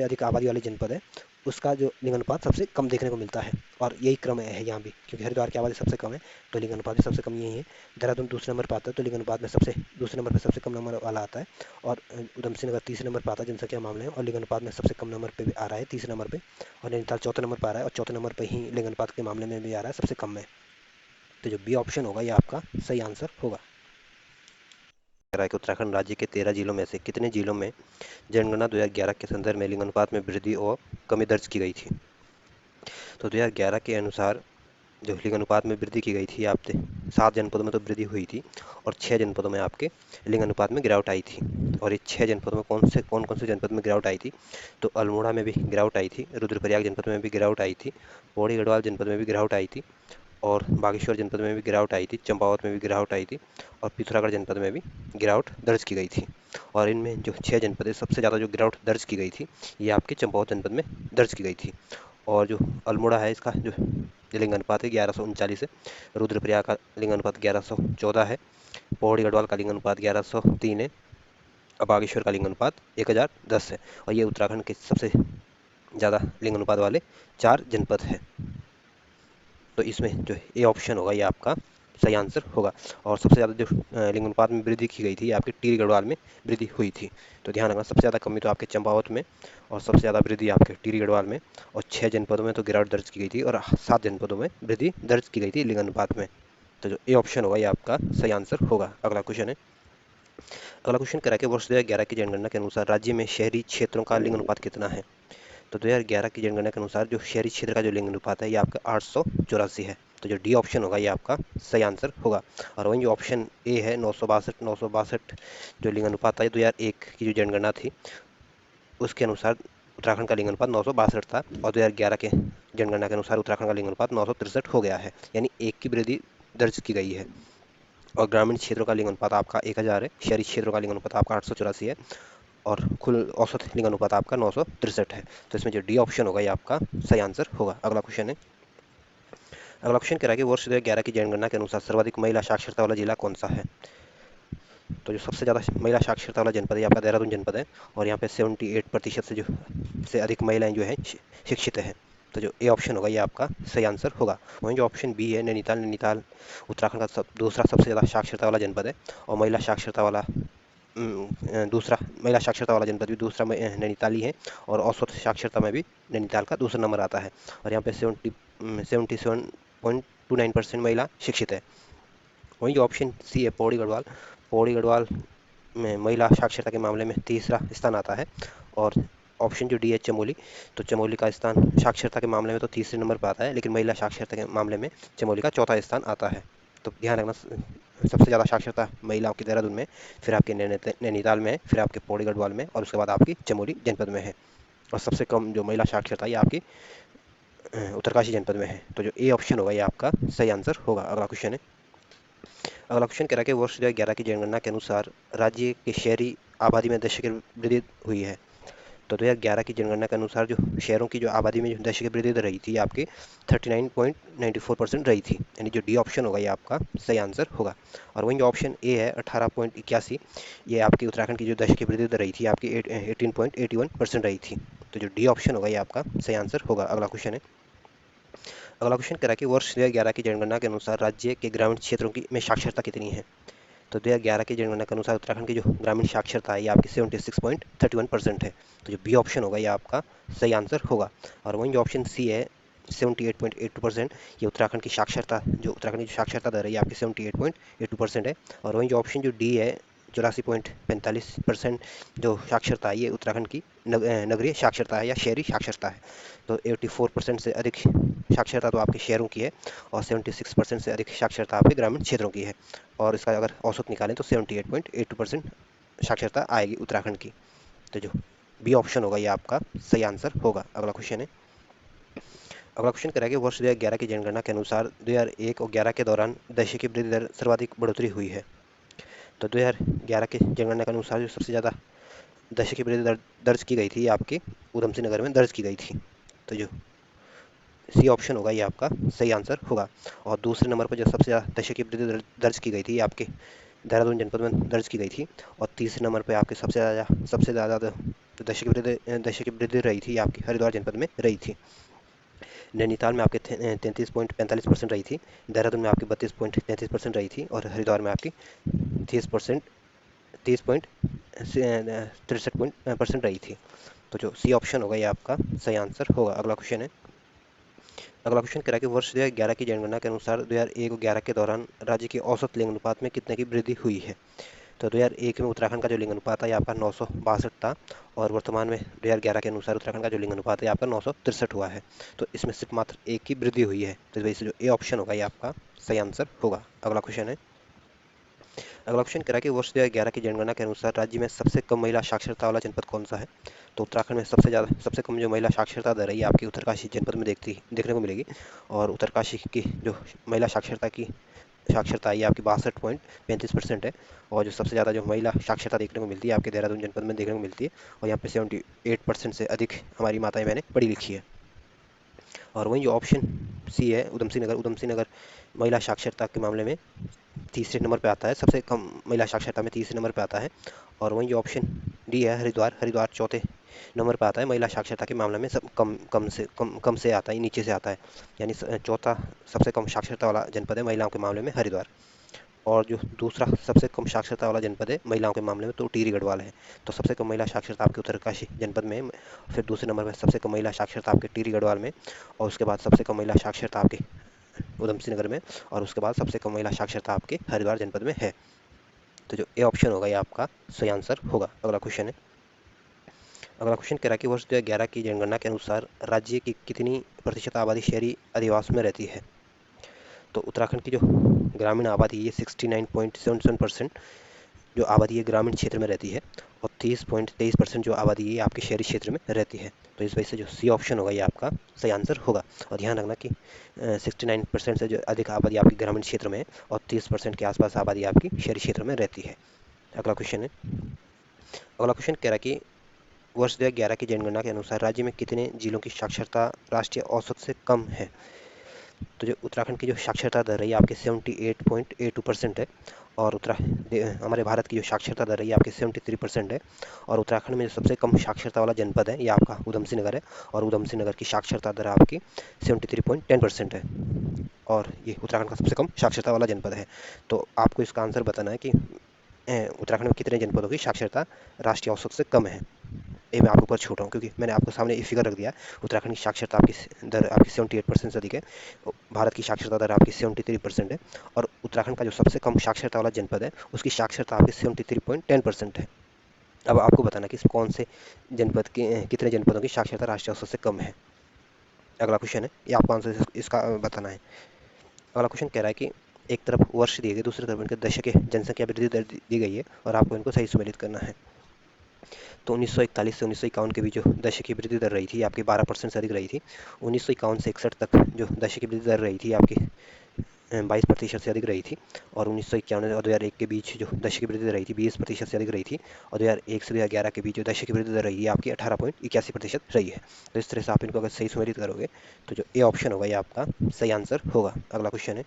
[SPEAKER 1] अधिक आबादी वाले जनपद है उसका जो लिंगानुपात सबसे कम देखने को मिलता है। और यही क्रम है यहाँ भी, क्योंकि हरिद्वार की आबादी सबसे कम है तो लिंगानुपात भी सबसे कम यही है। देहरादून दूसरे नंबर पर आता है तो लिंगानुपात में दूसरे नंबर पर सबसे कम नंबर वाला आता है। और उधम सिंह नगर तीसरे नंबर पर आता है जनसंख्या मामले में, और लिंगानुपात में सबसे कम नंबर पे भी आ रहा है, तीसरे नंबर पे। और नैनीताल चौथे नंबर पर आ रहा है और चौथे नंबर पर ही लिंगानुपात के मामले में भी आ रहा है सबसे कम में। तो जो बी ऑप्शन होगा ये आपका सही आंसर होगा। उत्तराखंड राज्य के 13 जिलों में से कितने जिलों में जनगणना 2011 के संदर्भ में लिंगानुपात में वृद्धि और कमी दर्ज की गई थी? तो 2011 के अनुसार जो लिंगानुपात में वृद्धि की गई थी आपके 7 जनपदों में तो वृद्धि हुई थी और 6 जनपदों में आपके लिंगानुपात में गिरावट आई थी। और ये 6 जनपदों में कौन कौन से जनपद में गिरावट आई थी? तो अल्मोड़ा में भी गिरावट आई थी, रुद्रप्रयाग जनपद में भी गिरावट आई थी, पौड़ी गढ़वाल जनपद में भी गिरावट आई थी, और बागेश्वर जनपद में भी गिरावट आई थी, चंपावत में भी गिरावट आई थी, और पिथौरागढ़ जनपद में भी गिरावट दर्ज की गई थी। और इनमें जो 6 जनपद है सबसे ज़्यादा जो गिरावट दर्ज की गई थी ये आपके चंपावत जनपद में दर्ज की गई थी। और जो अल्मोड़ा है इसका जो लिंगानुपात है 1139 है, रुद्रप्रयाग का लिंगानुपात 1114 है, पौड़ी गढ़वाल का लिंगानुपात 1103 है, और बागेश्वर का लिंगानुपात 1010 है। और ये उत्तराखंड के सबसे ज़्यादा लिंगानुपात वाले 4 जनपद है। तो इसमें जो ए ऑप्शन होगा ये आपका सही आंसर होगा। और सबसे ज़्यादा जो लिंगानुपात में वृद्धि की गई थी आपकी टिहरी गढ़वाल में वृद्धि हुई थी। तो ध्यान रखना, सबसे ज़्यादा कमी तो आपके चंपावत में और सबसे ज़्यादा वृद्धि आपके टिहरी गढ़वाल में, और 6 जनपदों में तो गिरावट दर्ज की गई थी और 7 जनपदों में वृद्धि दर्ज की गई थी लिंगानुपात में। तो जो ए ऑप्शन होगा ये आपका सही आंसर होगा। अगला क्वेश्चन है, अगला क्वेश्चन कह रहा है कि वर्ष 2011 की जनगणना के अनुसार राज्य में शहरी क्षेत्रों का लिंगानुपात कितना है? तो 2011 की जनगणना के अनुसार जो शहरी क्षेत्र का जो लिंगानुपात है ये आपका 884 है। तो जो डी ऑप्शन होगा ये आपका सही आंसर होगा। और वहीं जो ऑप्शन ए है 962 जो लिंगानुपात था, 2001 की जो जनगणना थी उसके अनुसार उत्तराखंड का लिंगानुपात 962 था, और 2011 के जनगणना के अनुसार उत्तराखंड का लिंगानुपात 963 हो गया है, यानी एक की वृद्धि दर्ज की गई है। और ग्रामीण क्षेत्रों का लिंगानुपात आपका 1000 है, शहरी क्षेत्रों का लिंगानुपात आपका 884 है, और कुल औसत लिंगानुपात आपका 963 है। तो इसमें जो डी ऑप्शन होगा ये आपका सही आंसर होगा। अगला क्वेश्चन है, अगला क्वेश्चन कह रहा है कि वर्ष 2011 की जनगणना के अनुसार सर्वाधिक महिला साक्षरता वाला जिला कौन सा है? तो जो सबसे ज़्यादा महिला साक्षरता वाला जनपद है आपका देहरादून जनपद है, और यहाँ पे 78% से अधिक महिलाएं जो है शिक्षित है। तो जो ए ऑप्शन होगा ये आपका सही आंसर होगा। वहीं जो ऑप्शन बी है नैनीताल उत्तराखंड का दूसरा सबसे ज़्यादा साक्षरता वाला जनपद है, और दूसरा महिला साक्षरता वाला जनपद भी दूसरा नैनीताल ही है, और औसत साक्षरता में भी नैनीताल का दूसरा नंबर आता है। और यहाँ पे 77.29% महिला शिक्षित है। वहीं जो ऑप्शन सी है पौड़ी गढ़वाल में महिला साक्षरता के मामले में तीसरा स्थान आता है। और ऑप्शन जो डी है चमोली, तो चमोली का स्थान साक्षरता के मामले में तो तीसरे नंबर पर आता है, लेकिन महिला साक्षरता के मामले में चमोली का चौथा स्थान आता है। तो ध्यान रखना, सबसे ज़्यादा साक्षरता महिलाओं की देहरादून में, फिर आपके नैनीताल में है, फिर आपके पौड़ी गढ़वाल में, और उसके बाद आपकी चमोली जनपद में है। और सबसे कम जो महिला साक्षरता ये आपकी उत्तरकाशी जनपद में है। तो जो ए ऑप्शन होगा ये आपका सही आंसर होगा। अगला क्वेश्चन है, अगला क्वेश्चन कह रहा है कि वर्ष 2011 की जनगणना के अनुसार राज्य के शहरी आबादी में 10 की वृद्धि हुई है। तो 2011 की जनगणना के अनुसार जो शहरों की जो आबादी में जो 10 की वृद्धि रही थी आपकी 39.94% रही थी, यानी जो डी ऑप्शन होगा ये आपका सही आंसर होगा। और वहीं जो ऑप्शन ए है 18.81, ये आपकी उत्तराखंड की जो 10 की वृद्धि रही थी आपकी 18.81% रही थी। तो जो डी ऑप्शन होगा ये आपका सही आंसर होगा। अगला क्वेश्चन है, अगला क्वेश्चन कह रहा है कि वर्ष 2011 की जनगणना के अनुसार राज्य के ग्रामीण क्षेत्रों की में साक्षरता कितनी है? तो 2011 की जनगणना के अनुसार उत्तराखंड की जो ग्रामीण साक्षरता है ये आपकी 76.31% है। तो जो बी ऑप्शन होगा ये आपका सही आंसर होगा। और वहीं जो ऑप्शन सी है 78.82%, ये उत्तराखंड की जो साक्षरता दर है ये आपकी 78.82% है। और वहीं जो ऑप्शन जो डी है 84.45% जो साक्षरता है ये उत्तराखंड की नगरीय साक्षरता है या शहरी साक्षरता है। तो 84% से अधिक साक्षरता तो आपके शहरों की है, और 76% से अधिक साक्षरता आपके ग्रामीण क्षेत्रों की है। और इसका अगर औसत निकालें तो 78.82% साक्षरता आएगी उत्तराखंड की। तो जो बी ऑप्शन होगा ये आपका सही आंसर होगा। अगला क्वेश्चन है, अगला क्वेश्चन कह रहा है कि वर्ष 2011 की जनगणना के अनुसार 2001 और 11 के दौरान दशे की वृद्धि दर सर्वाधिक बढ़ोतरी हुई है। तो 2011 की जनगणना के अनुसार जो सबसे ज़्यादा दशे की वृद्धि दर दर्ज की गई थी ये आपके उधम सिंह नगर में दर्ज की गई थी। तो जो सी ऑप्शन होगा ये आपका सही आंसर होगा। और दूसरे नंबर पर जो सबसे ज़्यादा दशे की वृद्धि दर्ज की गई थी ये आपके देहरादून जनपद में दर्ज की गई थी। और तीसरे नंबर पर आपके सबसे ज़्यादा दशे की वृद्धि रही थी आपकी हरिद्वार जनपद में रही थी। नैनीताल में आपके 33.45% रही थी, देहरादून में आपकी 32.33% रही थी और हरिद्वार में आपकी 30% 30.63% रही थी। तो जो सी ऑप्शन होगा ये आपका सही आंसर होगा। अगला क्वेश्चन है, अगला क्वेश्चन कह रहा है कि वर्ष 2011 की जनगणना के अनुसार 2001 और 11 के दौरान राज्य के औसत लिंग अनुपात में कितने की वृद्धि हुई है। तो 2001 में उत्तराखंड का जो लिंग अनुपात है ये आपका 962 था और वर्तमान में 2011 के अनुसार उत्तराखंड का जो लिंग अनुपात है आपका 963 हुआ है। तो इसमें सिर्फ मात्र एक की वृद्धि हुई है। तो इस वजह से जो ए ऑप्शन होगा ये आपका सही आंसर होगा। अगला क्वेश्चन है, अगला क्वेश्चन कह रहा है कि वर्ष 2011 की जनगणना के अनुसार राज्य में सबसे कम महिला साक्षरता वाला जनपद कौन सा है। तो उत्तराखंड में सबसे कम जो महिला साक्षरता दर है ये आपकी उत्तरकाशी जनपद में देखने को मिलेगी। और उत्तरकाशी की जो महिला साक्षरता ये आपकी 62.35% है। और जो सबसे ज़्यादा जो महिला साक्षरता देखने को मिलती है आपके देहरादून जनपद में देखने को मिलती है। और यहाँ पे 78% से अधिक हमारी माताएं बहनें पढ़ी लिखी है। और वहीं जो ऑप्शन सी है उधम सिंह नगर महिला साक्षरता के मामले में तीसरे नंबर पे आता है, सबसे कम महिला साक्षरता में तीसरे नंबर पे आता है। और वहीं जो ऑप्शन डी है हरिद्वार चौथे नंबर पे आता है महिला साक्षरता के मामले में। सब कम से आता है, नीचे से आता है। यानी चौथा सबसे कम साक्षरता वाला जनपद है महिलाओं के मामले में हरिद्वार। और जो दूसरा सबसे कम साक्षरता वाला जनपद है महिलाओं के मामले में तो टिहरी गढ़वाल है। तो सबसे कम महिला साक्षरता आपके उत्तरकाशी जनपद में, फिर दूसरे नंबर पर सबसे कम महिला साक्षरता आपके टिहरी गढ़वाल में, और उसके बाद सबसे कम महिला साक्षरता आपके उधम सिंह नगर में, और उसके बाद सबसे कम महिला साक्षरता आपके हरिद्वार जनपद में है। तो जो ए ऑप्शन होगा ये आपका सही आंसर होगा। अगला क्वेश्चन है, अगला क्वेश्चन कह रहा है कि वर्ष 2011 की जनगणना के अनुसार राज्य की कितनी प्रतिशत आबादी शहरी अधिवास में रहती है। तो उत्तराखंड की जो ग्रामीण आबादी है 69.77% जो आबादी है ग्रामीण क्षेत्र में रहती है। और 30.23% जो आबादी है आपके शहरी क्षेत्र में रहती है। तो इस वजह से जो सी ऑप्शन होगा ये आपका सही आंसर होगा। और ध्यान रखना कि 69% से जो अधिक आबादी आपकी ग्रामीण क्षेत्र में है और 30% के आसपास आबादी आपकी शहरी क्षेत्र में रहती है। अगला क्वेश्चन है, अगला क्वेश्चन कह रहा है कि वर्ष 2011 की जनगणना के अनुसार राज्य में कितने जिलों की साक्षरता राष्ट्रीय औसत से कम है। तो जो उत्तराखंड की जो साक्षरता दर है ये आपके 78.82% है। और हमारे भारत की जो साक्षरता दर है ये आपके 73% है। और उत्तराखंड में जो सबसे कम साक्षरता वाला जनपद है ये आपका उधम सिंह नगर है। और उधम सिंह नगर की साक्षरता दर आपकी 73.10% है। और ये उत्तराखंड का सबसे कम साक्षरता वाला जनपद है। तो आपको इसका आंसर बताना है कि उत्तराखंड में कितने जनपदों की साक्षरता राष्ट्रीय औसत से कम है। ये मैं आपके ऊपर छोड़ रहा हूँ क्योंकि मैंने आपको सामने ये फिगर रख दिया। उत्तराखंड की साक्षरता आपकी दर आपकी 78% से अधिक है। भारत की साक्षरता दर आपकी 73% है। और उत्तराखंड का जो सबसे कम साक्षरता वाला जनपद है उसकी साक्षरता आपकी 73.10% है। अब आपको बताना कि कौन से जनपद के कितने जनपदों की साक्षरता राष्ट्रीय औसत से कम है। अगला क्वेश्चन है, ये आपको आंसर इसका बताना है। अगला क्वेश्चन कह रहा है कि एक तरफ वर्ष दिए गए, दूसरी तरफ इनके दशक के जनसंख्या वृद्धि दर दी गई है और आपको इनको सही सुमेलित करना है। तो 1941 से 1951 के बीच जो दशक की वृद्धि दर रही थी आपकी 12% से अधिक रही थी। 1951 से 61 तक जो दशक की वृद्धि दर रही थी आपकी 22% से अधिक रही थी। और 1991 और 2001 के बीच जो दशक की वृद्धि दर रही थी 20% से अधिक रही थी। और 2001 से 2011 के बीच जो दशक की वृद्धि दर रही है आपकी 18.81% रही है। तो इस तरह से आप इनको अगर सही सुमेलित करोगे तो जो ए ऑप्शन होगा ये आपका सही आंसर होगा। अगला क्वेश्चन है,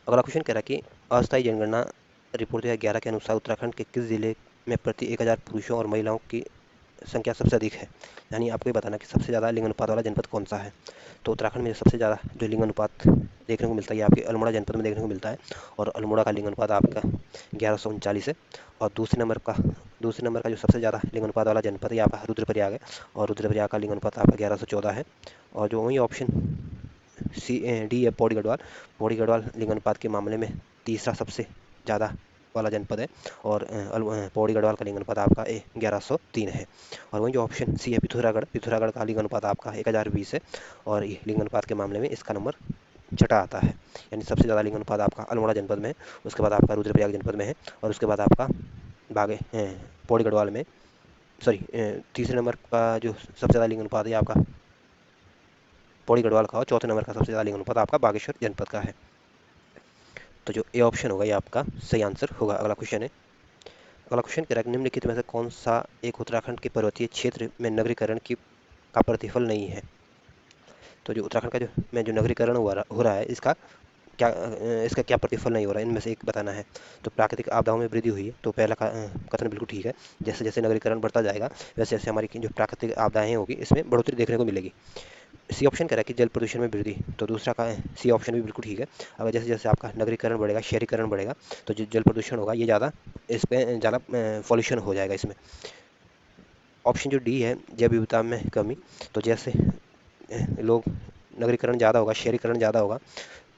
[SPEAKER 1] अगला क्वेश्चन कह रहा है कि अस्थायी जनगणना रिपोर्ट 2011 के अनुसार उत्तराखंड के किस जिले में प्रति 1000 पुरुषों और महिलाओं की संख्या सबसे अधिक है। यानी आपको ये बताना कि सबसे ज़्यादा लिंग अनुपात वाला जनपद कौन सा है। तो उत्तराखंड में सबसे ज़्यादा जो लिंग अनुपात देखने को मिलता है ये आपके अल्मोड़ा जनपद में देखने को मिलता है। और अल्मोड़ा का लिंग अनुपात आपका 1139 है। और दूसरे नंबर का जो सबसे ज़्यादा लिंग अनुपात वाला जनपद है ये आपका रुद्रप्रयाग है। और रुद्रप्रयाग का लिंग अनुपात आपका 1114 है। और जो वही ऑप्शन डी है पौड़ी गढ़वाल लिंग अनुपात के मामले में तीसरा सबसे ज़्यादा वाला जनपद है। और पौड़ी गढ़वाल का लिंग अनुपात आपका 1103 है। और वहीं जो ऑप्शन सी है पिथौरागढ़ का लिंग अनुपात आपका 1020 है। और ये लिंग अनुपात के मामले में इसका नंबर छठा आता है। यानी सबसे ज़्यादा लिंग अनुपात आपका अल्मोड़ा जनपद में है, उसके बाद आपका रुद्रप्रयाग जनपद में है, और उसके बाद आपका बागे पौड़ी गढ़वाल में, सॉरी तीसरे नंबर का जो सबसे ज़्यादा लिंग अनुपात है आपका पौड़ी गढ़वाल का, और चौथे नंबर का सबसे ज़्यादा लिंगानुपात आपका बागेश्वर जनपद का है। तो जो ए ऑप्शन होगा ये आपका सही आंसर होगा। अगला क्वेश्चन है, अगला क्वेश्चन कह रहा है निम्नलिखित में से कौन सा एक उत्तराखंड के पर्वतीय क्षेत्र में नगरीकरण की का प्रतिफल नहीं है। तो जो उत्तराखंड का जो नगरीकरण हो रहा है इसका इसका क्या प्रतिफल नहीं हो रहा है, इनमें से एक बताना है। तो प्राकृतिक आपदाओं में वृद्धि हुई है, तो पहला कथन बिल्कुल ठीक है। जैसे जैसे नगरीकरण बढ़ता जाएगा वैसे जैसे हमारी जो प्राकृतिक आपदाएं होगी इसमें बढ़ोतरी देखने को मिलेगी। सी ऑप्शन कह रहा है कि जल प्रदूषण में वृद्धि, तो दूसरा का सी ऑप्शन भी बिल्कुल ठीक है। अगर जैसे जैसे आपका नगरीकरण बढ़ेगा, शहरीकरण बढ़ेगा, तो जो जल प्रदूषण होगा ये ज़्यादा, इस पर ज़्यादा पॉल्यूशन हो जाएगा इसमें। ऑप्शन जो डी है जैव विविधता में कमी, तो जैसे लोग नगरीकरण ज़्यादा होगा, शहरीकरण ज़्यादा होगा,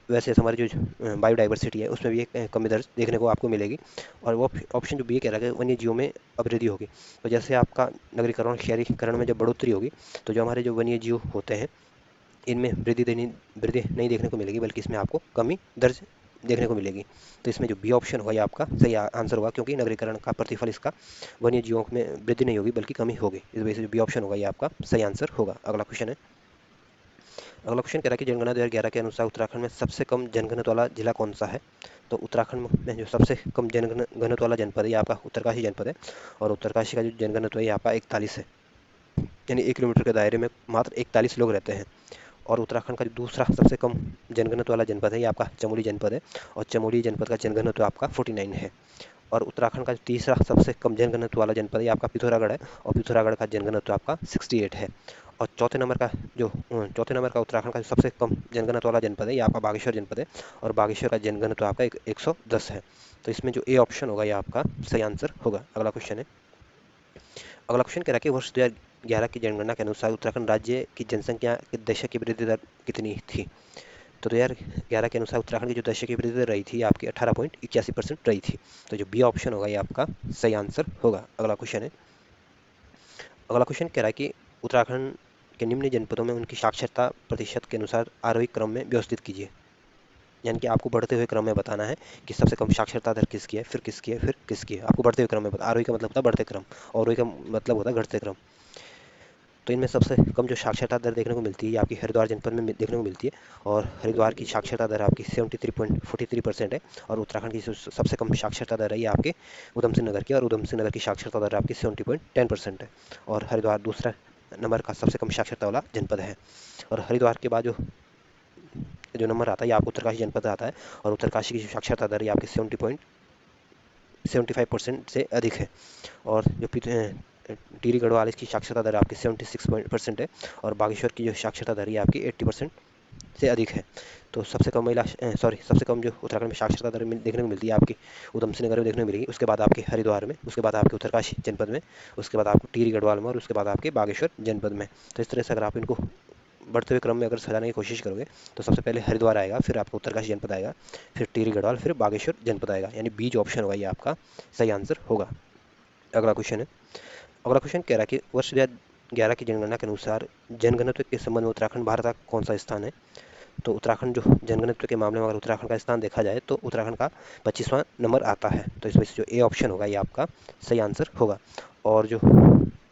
[SPEAKER 1] वैसे हमारी जो बायोडाइवर्सिटी है उसमें भी एक कमी दर्ज देखने को आपको मिलेगी। और वो ऑप्शन जो बी कह रहा है वन्य जीवों में अभिवृद्धि होगी, तो जैसे आपका नगरीकरण शहरीकरण में जब बढ़ोतरी होगी तो जो हमारे जो वन्य जीव होते हैं इनमें वृद्धि नहीं देखने को मिलेगी, बल्कि इसमें आपको कमी दर्ज देखने को मिलेगी। तो इसमें जो बी ऑप्शन होगा ये आपका सही आंसर होगा, क्योंकि नगरीकरण का प्रतिफल इसका वन्य जीवों में वृद्धि नहीं होगी बल्कि कमी होगी। इस वजह से जो बी ऑप्शन होगा ये आपका सही आंसर होगा। अगला क्वेश्चन है, अगला क्वेश्चन कह रहा है कि जनगणना 2011 के अनुसार उत्तराखंड में सबसे कम जनघनत्व वाला जिला कौन सा है। तो उत्तराखंड में जो सबसे कम जनघनत्व वाला जनपद है ये आपका उत्तरकाशी जनपद है, और उत्तरकाशी का जो जनघनत्व है ये आपका 41 है, यानी 1 किलोमीटर के दायरे में मात्र 41 लोग रहते हैं। और उत्तराखंड का जो दूसरा सबसे कम जनघनत्व वाला जनपद है ये आपका चमोली जनपद है, और चमोली जनपद का जनघनत्व आपका 49 है। और उत्तराखंड का जो तीसरा सबसे कम जनघनत्व वाला जनपद है ये आपका पिथौरागढ़ है, और पिथौरागढ़ का जनघनत्व आपका 68 है। और चौथे नंबर का उत्तराखंड का जो सबसे कम जनघनत्व वाला जनपद है ये आपका बागेश्वर जनपद है, और बागेश्वर का जनघनत्व आपका 110 है। तो इसमें जो ए ऑप्शन होगा ये आपका सही आंसर होगा। अगला क्वेश्चन है, अगला क्वेश्चन कह रहा है कि वर्ष 2011 की जनगणना के अनुसार उत्तराखंड राज्य की जनसंख्या के दशक की वृद्धि दर कितनी थी। तो 2011 के अनुसार उत्तराखंड की जो दशक की वृद्धि दर रही थी आपकी 18.81% रही थी। तो जो बी ऑप्शन होगा ये आपका सही आंसर होगा। अगला क्वेश्चन है, अगला क्वेश्चन कह रहा है कि उत्तराखंड के निम्न जनपदों में उनकी साक्षरता प्रतिशत के अनुसार आरोही क्रम में व्यवस्थित कीजिए। यानी कि आपको बढ़ते हुए क्रम में बताना है कि सबसे कम साक्षरता दर किसकी है, फिर किसकी है, फिर किसकी है, आपको बढ़ते हुए क्रम में बता। आरोही का मतलब होता है बढ़ते क्रम, और अवरोही का मतलब होता है घटते क्रम। तो इनमें सबसे कम जो साक्षरता दर देखने को मिलती है ये आपकी हरिद्वार जनपद में देखने को मिलती है, और हरिद्वार की साक्षरता दर आपकी 73.43% है। और उत्तराखंड की जो सबसे कम साक्षरता दर है ये आपके उधम सिंह नगर की, और उधम सिंह नगर की साक्षरता दर आपकी 70.10% है। और हरिद्वार दूसरा नंबर का सबसे कम साक्षरता वाला जनपद है। और हरिद्वार के बाद जो जो नंबर आता है ये आपको उत्तरकाशी जनपद आता है, और उत्तरकाशी की जो साक्षरता दर है आपकी 75% से अधिक है। और जो टिहरी गढ़वाल इसकी साक्षरता दर आपकी 76% है, और बागेश्वर की जो साक्षरता दर है आपकी 80% से अधिक है। तो सबसे कम जो उत्तराखंड में साक्षरता दर देखने को मिलती है आपकी उधम सिंह नगर में देखने को मिलेगी, उसके बाद आपके हरिद्वार में, उसके बाद आपके उत्तरकाशी जनपद में, उसके बाद आपको टिहरी गढ़वाल में, और उसके बाद आपके बागेश्वर जनपद में। तो इस तरह से अगर आप इनको बढ़ते हुए क्रम में अगर सजाने की कोशिश करोगे तो सबसे पहले हरिद्वार आएगा, फिर आपका उत्तरकाशी जनपद आएगा, फिर टिहरी गढ़वाल, फिर बागेश्वर जनपद आएगा, यानी बी जो ऑप्शन होगा ये आपका सही आंसर होगा। अगला क्वेश्चन है, अगला क्वेश्चन कह रहा है कि वर्ष 2011 की जनगणना के अनुसार जनघनत्व के संबंध में उत्तराखंड भारत का कौन सा स्थान है। तो उत्तराखंड जो जनघनत्व के मामले में अगर उत्तराखंड का स्थान देखा जाए तो उत्तराखंड का 25वां नंबर आता है। तो इस वजह से जो ए ऑप्शन होगा ये आपका सही आंसर होगा। और जो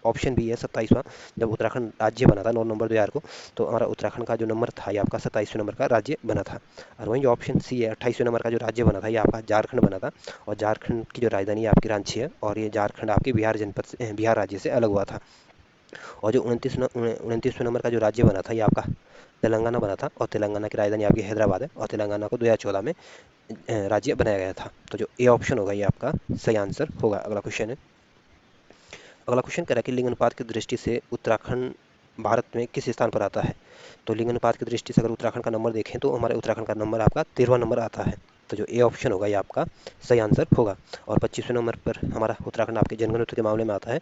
[SPEAKER 1] ऑप्शन बी है 27वां, जब उत्तराखंड राज्य बना था 9 नवंबर 2000 को, तो हमारा उत्तराखंड का जो नंबर था ये आपका 27वें नंबर का राज्य बना था। और वहीं जो ऑप्शन सी है 28वें नंबर का जो राज्य बना था ये आपका झारखंड बना था, और झारखंड की जो राजधानी आपकी रांची है, और ये झारखंड आपकी बिहार जनपद से, बिहार राज्य से अलग हुआ था। और जो 29वें नंबर का जो राज्य बना था ये आपका तेलंगाना बना था, और तेलंगाना की राजधानी आपकी हैदराबाद है, और तेलंगाना को 2014 में राज्य बनाया गया था। तो जो ए ऑप्शन होगा ये आपका सही आंसर होगा। अगला क्वेश्चन है, अगला क्वेश्चन कह रहा है कि लिंग अनुपात की दृष्टि से उत्तराखंड भारत में किस स्थान पर आता है। तो लिंग अनुपात की दृष्टि से अगर उत्तराखंड का नंबर देखें तो हमारे उत्तराखंड का नंबर आपका 13वां नंबर आता है। तो जो ए ऑप्शन होगा ये आपका सही आंसर होगा। और 25वें नंबर पर हमारा उत्तराखंड आपके जनगणना के मामले में आता है,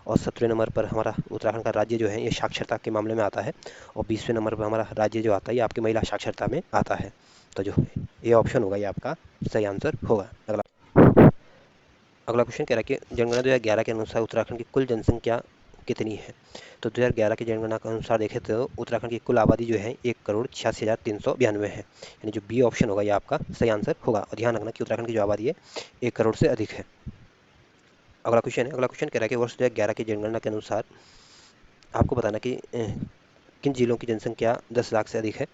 [SPEAKER 1] और 17वें नंबर पर हमारा उत्तराखंड का राज्य जो है ये साक्षरता के मामले में आता है, और 20वें नंबर पर हमारा राज्य जो आता है ये आपकी महिला साक्षरता में आता है। तो जो ए ऑप्शन होगा ये आपका सही आंसर होगा। अगला क्वेश्चन कह रहा है कि जनगणना 2011 के अनुसार उत्तराखंड की कुल जनसंख्या कितनी है। तो 2011 की जनगणना के अनुसार देखें तो उत्तराखंड की कुल आबादी जो है 1,86,392 है, यानी जो बी ऑप्शन होगा ये आपका सही आंसर होगा। और ध्यान रखना कि उत्तराखंड की जो आबादी है 1 करोड़ से अधिक है। अगला क्वेश्चन कह रहा है कि वर्ष 2011 की जनगणना के अनुसार आपको बताना कि किन जिलों की जनसंख्या 10 लाख से अधिक है?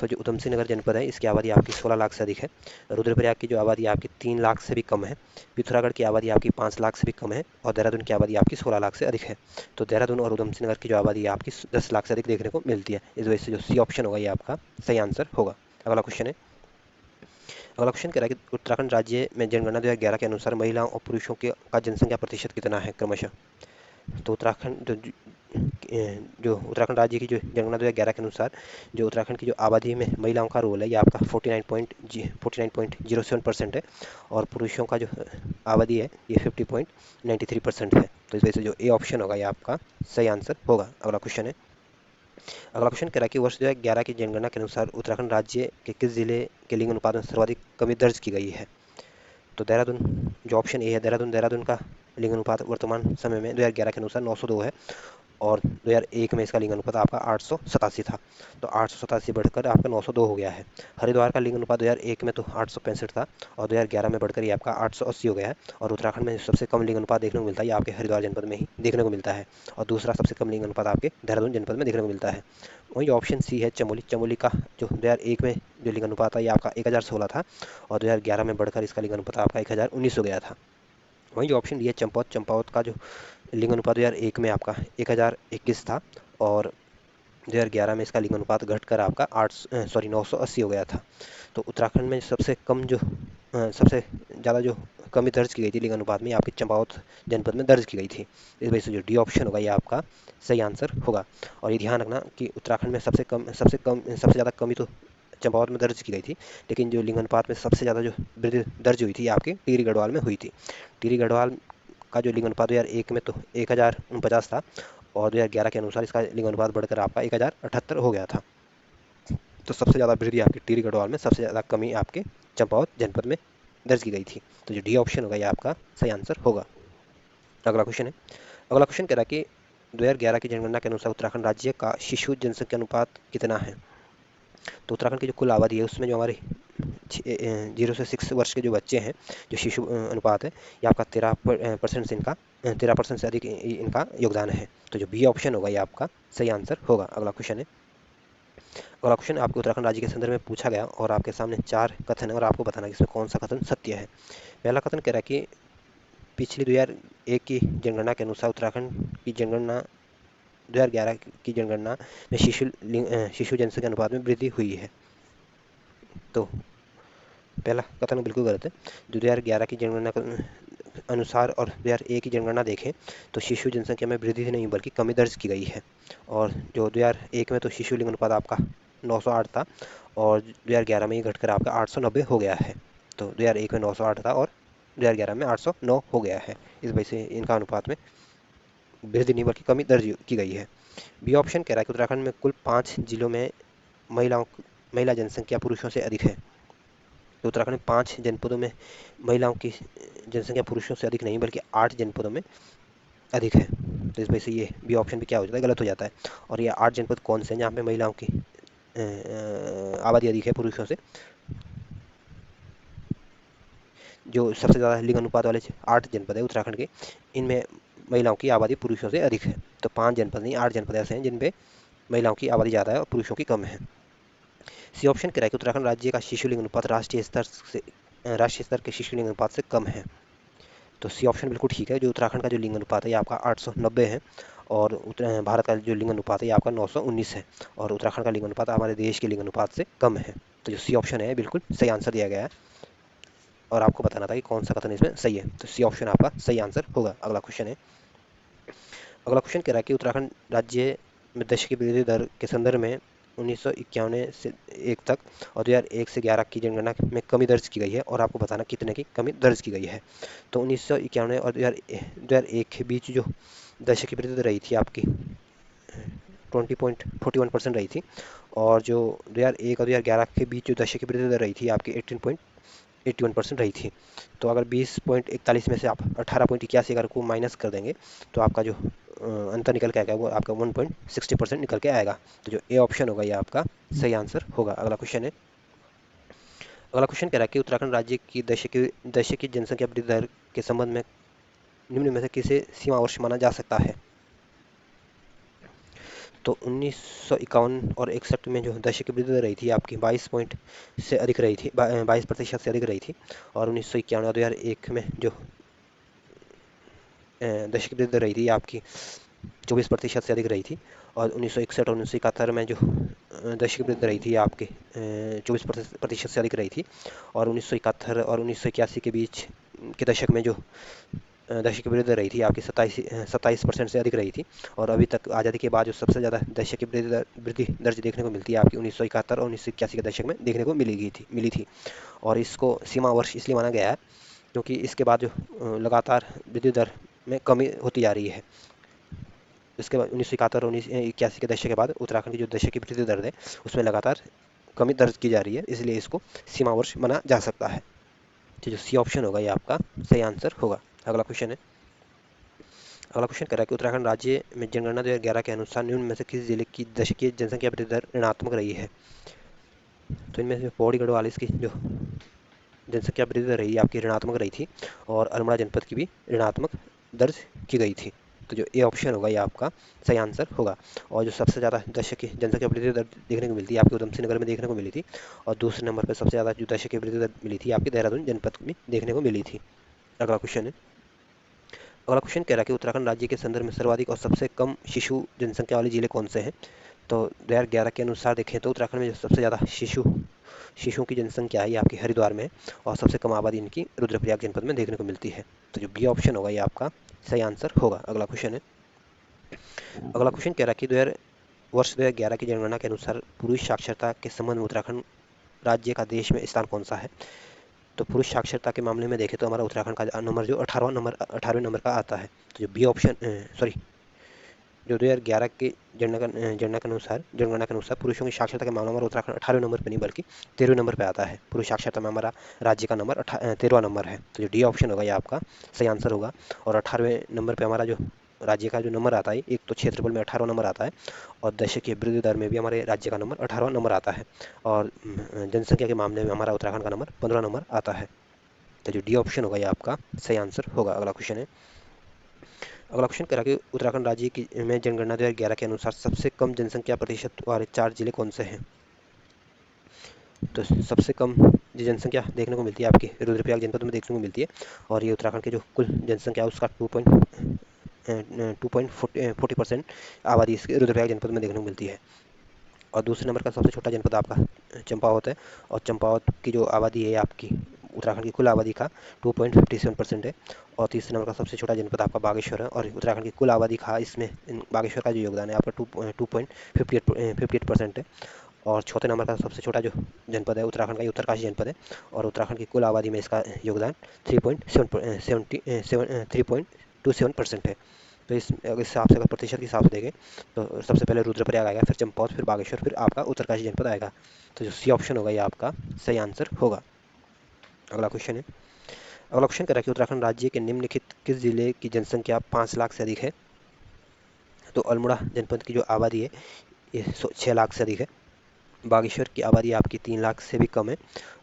[SPEAKER 1] तो जो उधम सिंह नगर जनपद है इसकी आबादी आपकी 16 लाख से अधिक है। रुद्रप्रयाग की जो आबादी आपकी 3 लाख से भी कम है। पिथौरागढ़ की आबादी आपकी 5 लाख से भी कम है और देहरादून की आबादी आपकी 16 लाख से अधिक है। तो देहरादून और उधम सिंह नगर की जो आबादी है आपकी 10 लाख से अधिक देखने को मिलती है। इस वजह से जो सी ऑप्शन होगा ये आपका सही आंसर होगा। अगला क्वेश्चन है, अगला क्वेश्चन कह रहा है कि उत्तराखंड राज्य में जनगणना 2011 के अनुसार महिलाओं और पुरुषों के का जनसंख्या प्रतिशत कितना है क्रमशः? तो जो उत्तराखंड राज्य की जो जनगणना 2011 के अनुसार जो उत्तराखंड की जो आबादी में महिलाओं का रोल है ये आपका 49.07% है और पुरुषों का जो आबादी है ये 50.93% है। तो इस वजह से जो ए ऑप्शन होगा ये आपका सही आंसर होगा। अगला क्वेश्चन है, अगला क्वेश्चन कह रहा है कि वर्ष 2011 की जनगणना के अनुसार उत्तराखंड राज्य के किस जिले के लिंग अनुपात में सर्वाधिक कमी दर्ज की गई है? तो देहरादून, जो ऑप्शन ए है देहरादून का लिंग अनुपात वर्तमान समय में 2011 के अनुसार 902 है और 2001 में इसका लिंग अनुपात आपका 887 था। तो 887 बढ़कर आपका 902 हो गया है। हरिद्वार का लिंग अनुपात 2001 में तो 865 था और 2011 में बढ़कर ये आपका 880 हो गया है। और उत्तराखंड में सबसे कम लिंग अनुपात देखने को मिलता है ये आपके हरिद्वार जनपद में ही देखने को मिलता है और दूसरा सबसे कम लिंग अनुपात आपके देहरादून जनपद में देखने को मिलता है। वही ऑप्शन सी है चमोली का जो 2001 में जो लिंग अनुपात था ये आपका 1016 था और 2011 में बढ़कर इसका लिंग अनुपात आपका 1019 हो गया था। वही जो ऑप्शन डी है चंपावत का जो लिंग अनुपात 2001 में आपका 1021 था और 2011 में इसका लिंग अनुपात घटकर आपका 980 हो गया था। तो उत्तराखंड में सबसे ज़्यादा जो कमी दर्ज की गई थी लिंग अनुपात में आपकी चंपावत जनपद में दर्ज की गई थी। इस वजह से जो डी ऑप्शन होगा ये आपका सही आंसर होगा। और ये ध्यान रखना कि उत्तराखंड में सबसे ज़्यादा कमी तो चंपावत में दर्ज की गई थी, लेकिन जो लिंग अनुपात में सबसे ज़्यादा जो वृद्धि दर्ज हुई थी आपकी टिहरी गढ़वाल में हुई थी। टिहरी गढ़वाल का जो लिंग अनुपात 2001 में तो 1049 था और 2011 के अनुसार इसका लिंग अनुपात बढ़कर आपका 1078 हो गया था। तो सबसे ज़्यादा वृद्धि आपकी टिहरी गढ़वाल में, सबसे ज़्यादा कमी आपके चंपावत जनपद में दर्ज की गई थी। तो जो डी ऑप्शन होगा ये आपका सही आंसर होगा। अगला क्वेश्चन है, अगला क्वेश्चन कह रहा है कि 2011 की जनगणना के अनुसार उत्तराखंड राज्य का शिशु जनसंख्या अनुपात कितना है? तो उत्तराखंड की जो कुल आबादी है उसमें जो हमारे 0 से 6 वर्ष के जो बच्चे हैं, जो शिशु अनुपात है ये आपका 13% से इनका 13% से अधिक इनका योगदान है। तो जो बी ऑप्शन होगा ये आपका सही आंसर होगा। अगला क्वेश्चन है, अगला क्वेश्चन आपको उत्तराखंड राज्य के संदर्भ में पूछा गया और आपके सामने 4 कथन है और आपको बताना है कि इसमें कौन सा कथन सत्य है। पहला कथन कह रहा है कि पिछली 2001 की जनगणना के अनुसार उत्तराखंड की जनगणना 2011 की जनगणना में शिशु जनसंख्या अनुपात में वृद्धि हुई है। तो पहला कथन बिल्कुल गलत है। जो 2011 की जनगणना के अनुसार और 2001 की जनगणना देखें तो शिशु जनसंख्या में वृद्धि नहीं बल्कि कमी दर्ज की गई है। और जो 2001 में तो शिशु लिंग अनुपात आपका 908 था और 2011 में ये घटकर आपका 890 हो गया है। तो 2001 में 908 था और 2011 में 809 हो गया है। इस वजह से इनका अनुपात में वृद्धि नहीं बल्कि कमी दर्ज की गई है। बी ऑप्शन कह रहा है कि उत्तराखंड में कुल 5 जिलों में महिला जनसंख्या पुरुषों से अधिक है। तो उत्तराखंड में 5 जनपदों में महिलाओं की जनसंख्या पुरुषों से अधिक नहीं बल्कि 8 जनपदों में अधिक है। तो इस वजह से ये बी ऑप्शन भी क्या हो जाता है, गलत हो जाता है। और ये 8 जनपद कौन से हैं जहाँ पे महिलाओं की आबादी अधिक है पुरुषों से? जो सबसे ज़्यादा लिंग अनुपात वाले 8 जनपद है उत्तराखंड के, इनमें महिलाओं की आबादी पुरुषों से अधिक है। तो 5 जनपद नहीं 8 जनपद ऐसे हैं जिनपे महिलाओं की आबादी ज़्यादा है और पुरुषों की कम है। सी ऑप्शन कह रहा है कि उत्तराखंड राज्य का शिशु लिंग अनुपात राष्ट्रीय स्तर के शिशु लिंग अनुपात से कम है। तो सी ऑप्शन बिल्कुल ठीक है। जो उत्तराखंड का जो लिंग अनुपात है ये आपका 890 है और भारत का जो लिंग अनुपात है ये आपका 919 है और उत्तराखंड का लिंग अनुपात हमारे देश के लिंग अनुपात से कम है। तो जो सी ऑप्शन है बिल्कुल सही आंसर दिया गया है और आपको बताना था कि कौन सा कथन इसमें सही है। तो सी ऑप्शन आपका सही आंसर होगा। अगला क्वेश्चन है, अगला क्वेश्चन कह रहा है कि उत्तराखंड राज्य में दशक की वृद्धि दर के संदर्भ में 1991 से 1 तक और 2001 से 11 की जनगणना में कमी दर्ज की गई है और आपको बताना कितने की कमी दर्ज की गई है। तो 1991 और 2001 के बीच जो दशक की वृद्धि दर रही थी आपकी 20.41% रही थी और जो 2001 और 2011 के बीच जो दशक की वृद्धि दर रही थी आपकी 18.81% रही थी। तो अगर 20.41 में से आप 18.81 अगर को माइनस कर देंगे तो आपका जो अंतर निकल के आएगा वो आपका 1.60% निकल के आएगा। तो जो ए ऑप्शन होगा ये आपका सही आंसर होगा। अगला क्वेश्चन है, अगला क्वेश्चन कह रहा है कि उत्तराखंड राज्य की दशक की जनसंख्या वृद्धि दर के संबंध में निम्न में से किसे सीमा वर्ष माना जा सकता है? तो 1951 और 61 में जो दशक की वृद्धि दर रही थी आपकी 22 पॉइंट से अधिक रही थी, 22% से अधिक रही थी। और 1991 और 2001 में जो दशक की वृद्धि दर रही थी आपकी 24% से अधिक रही थी। और 1961 और 1971 में जो दशक की वृद्धि रही थी आपके 24% से अधिक रही थी। और 1971 और 1981 के बीच के दशक में जो दशक की वृद्धि दर रही थी आपकी 27% से अधिक रही थी। और अभी तक आज़ादी के बाद जो सबसे ज़्यादा दशक की वृद्धि दर्ज देखने को मिलती है आपकी 1971 और 1981 के दशक में देखने को मिली थी। और इसको सीमा वर्ष इसलिए माना गया है क्योंकि इसके बाद जो लगातार वृद्धि दर में कमी होती जा रही है। इसके बाद 1971 और 1981 के दशक के बाद उत्तराखंड की जो दशक की वृद्धि दर है उसमें लगातार कमी दर्ज की जा रही है, इसलिए इसको सीमा वर्ष माना जा सकता है। तो जो सी ऑप्शन होगा ये आपका सही आंसर होगा। अगला क्वेश्चन है, अगला क्वेश्चन कह रहा है कि उत्तराखंड राज्य में जनगणना 2011 के अनुसार निम्न में से किस जिले की दशकीय जनसंख्या वृद्धि दर ऋणात्मक रही है। तो इनमें से पौड़ी गढ़वाल इसकी जो जनसंख्या वृद्धि दर रही आपकी ऋणात्मक रही थी और अल्मोड़ा जनपद की भी ऋणात्मक दर्ज की गई थी। तो जो ए ऑप्शन होगा ये आपका सही आंसर होगा। और जो सबसे ज़्यादा दशक की जनसंख्या वृद्धि दर देखने को मिलती है आपके उधमसिंह नगर में देखने को मिली थी। और दूसरे नंबर पर सबसे ज़्यादा जो दशक की वृद्धि दर मिली थी आपकी देहरादून जनपद में देखने को मिली थी। अगला क्वेश्चन है, अगला क्वेश्चन कह रहा है कि उत्तराखंड राज्य के संदर्भ में सर्वाधिक और सबसे कम शिशु जनसंख्या वाले जिले कौन से हैं। तो 2011 के अनुसार देखें तो उत्तराखंड में जो सबसे ज़्यादा शिशुओं की जनसंख्या है ये आपकी हरिद्वार में है और सबसे कम आबादी इनकी रुद्रप्रयाग जनपद में देखने को मिलती है। तो जो बी ऑप्शन होगा ये आपका सही आंसर होगा। अगला क्वेश्चन है, अगला क्वेश्चन कह रहा है कि 2000 वर्ष 2011 की जनगणना के अनुसार पुरुष साक्षरता के संबंध में उत्तराखंड राज्य का देश में स्थान कौन सा है। तो पुरुष साक्षरता के मामले में देखें तो हमारा उत्तराखंड का नंबर जो 18वें नंबर का आता है। तो जो बी ऑप्शन सॉरी जो 2011 के जनगणना के अनुसार पुरुषों की साक्षरता के मामले में हमारा उत्तराखंड 18वें नंबर पर नहीं बल्कि 13वें नंबर पर आता है। पुरुष साक्षरता में हमारा राज्य का नंबर 13वां नंबर है। तो जो डी ऑप्शन होगा ये आपका सही आंसर होगा। और 18वें नंबर पर हमारा जो राज्य का जो नंबर आता है, एक तो क्षेत्रफल में 18वां नंबर आता है और दशक की वृद्धि दर में भी हमारे राज्य का नंबर 18वां नंबर आता है। और जनसंख्या के मामले में हमारा उत्तराखंड का नंबर 15 नंबर आता है। तो जो डी ऑप्शन होगा ये आपका सही आंसर होगा। अगला क्वेश्चन है, अगला क्वेश्चन करा कि उत्तराखंड राज्य की में जनगणना 2011 के अनुसार सबसे कम जनसंख्या प्रतिशत वाले 4 जिले कौन से हैं। तो सबसे कम जो जनसंख्या देखने को मिलती है आपकी रुद्रप्रयाग जनपद में देखने को मिलती है और ये उत्तराखंड की जो कुल जनसंख्या है उसका 2.40% आबादी इसके रुद्रप्रयाग जनपद में देखने को मिलती है। और दूसरे नंबर का सबसे छोटा जनपद आपका चंपावत है और चंपावत की जो आबादी है आपकी उत्तराखंड की कुल आबादी का 2.57% है। और तीसरे नंबर का सबसे छोटा जनपद आपका बागेश्वर है और उत्तराखंड की कुल आबादी का इसमें बागेश्वर का जो योगदान है आपका 2.58% है। और चौथे नंबर का सबसे छोटा जो जनपद है उत्तराखंड का उत्तरकाशी जनपद है और उत्तराखंड की कुल आबादी में इसका योगदान 3.27% है। तो इस हिसाब से अगर प्रतिशत के हिसाब से देखें तो सबसे पहले रुद्रप्रयाग आएगा, फिर चंपावत, फिर बागेश्वर, फिर आपका उत्तरकाशी जनपद आएगा। तो जो सी ऑप्शन होगा ये आपका सही आंसर होगा। अगला क्वेश्चन है, अगला क्वेश्चन कह रहा है कि उत्तराखंड राज्य के निम्नलिखित किस जिले की जनसंख्या 5 लाख से अधिक है। तो अल्मोड़ा जनपद की जो आबादी है ये 6 लाख से अधिक है। बागेश्वर की आबादी आपकी 3 लाख से भी कम है।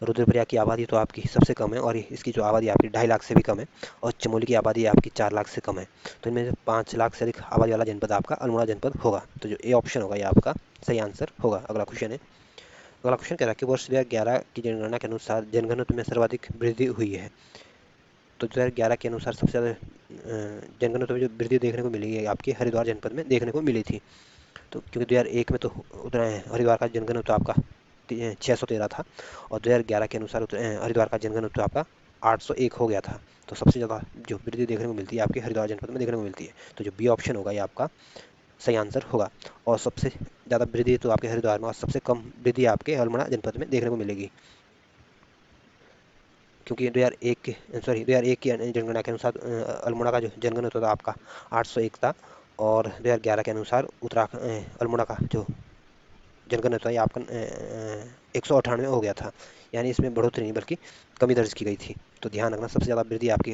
[SPEAKER 1] रुद्रप्रयाग की आबादी तो आपकी सबसे कम है और इसकी जो आबादी आपकी 2.5 लाख से भी कम है। और चमोली की आबादी आपकी 4 लाख से कम है। तो इनमें से 5 लाख से अधिक आबादी वाला जनपद आपका अल्मोड़ा जनपद होगा। तो जो ए ऑप्शन होगा ये आपका सही आंसर होगा। अगला क्वेश्चन है, अगला क्वेश्चन कह रहा है कि वर्ष 2011 की जनगणना के अनुसार जनघनत्व में सर्वाधिक वृद्धि हुई है। तो 2011 के अनुसार सबसे ज़्यादा जनघनत्व में जो वृद्धि देखने को मिली है आपकी हरिद्वार जनपद में देखने को मिली थी। तो क्योंकि 2001 में तो उतना हरिद्वार का जनघनत्व आपका 613 था और 2011 के अनुसार हरिद्वार का जनघनत्व आपका 801 हो गया था। तो सबसे ज़्यादा जो वृद्धि देखने को मिलती है आपके हरिद्वार जनपद में देखने को मिलती है। तो जो बी ऑप्शन होगा ये आपका सही आंसर होगा। और सबसे ज़्यादा वृद्धि तो आपके हरिद्वार में और सबसे कम वृद्धि आपके अल्मोड़ा जनपद में देखने को मिलेगी क्योंकि 2001 की जनगणना के अनुसार अल्मोड़ा का जो जनघनत्व था आपका 801 था और 2011 के अनुसार उत्तराखंड अल्मोड़ा का जो जनगणना ये आपका 198 हो गया था। यानी इसमें बढ़ोतरी नहीं बल्कि कमी दर्ज की गई थी। तो ध्यान रखना सबसे ज़्यादा वृद्धि आपकी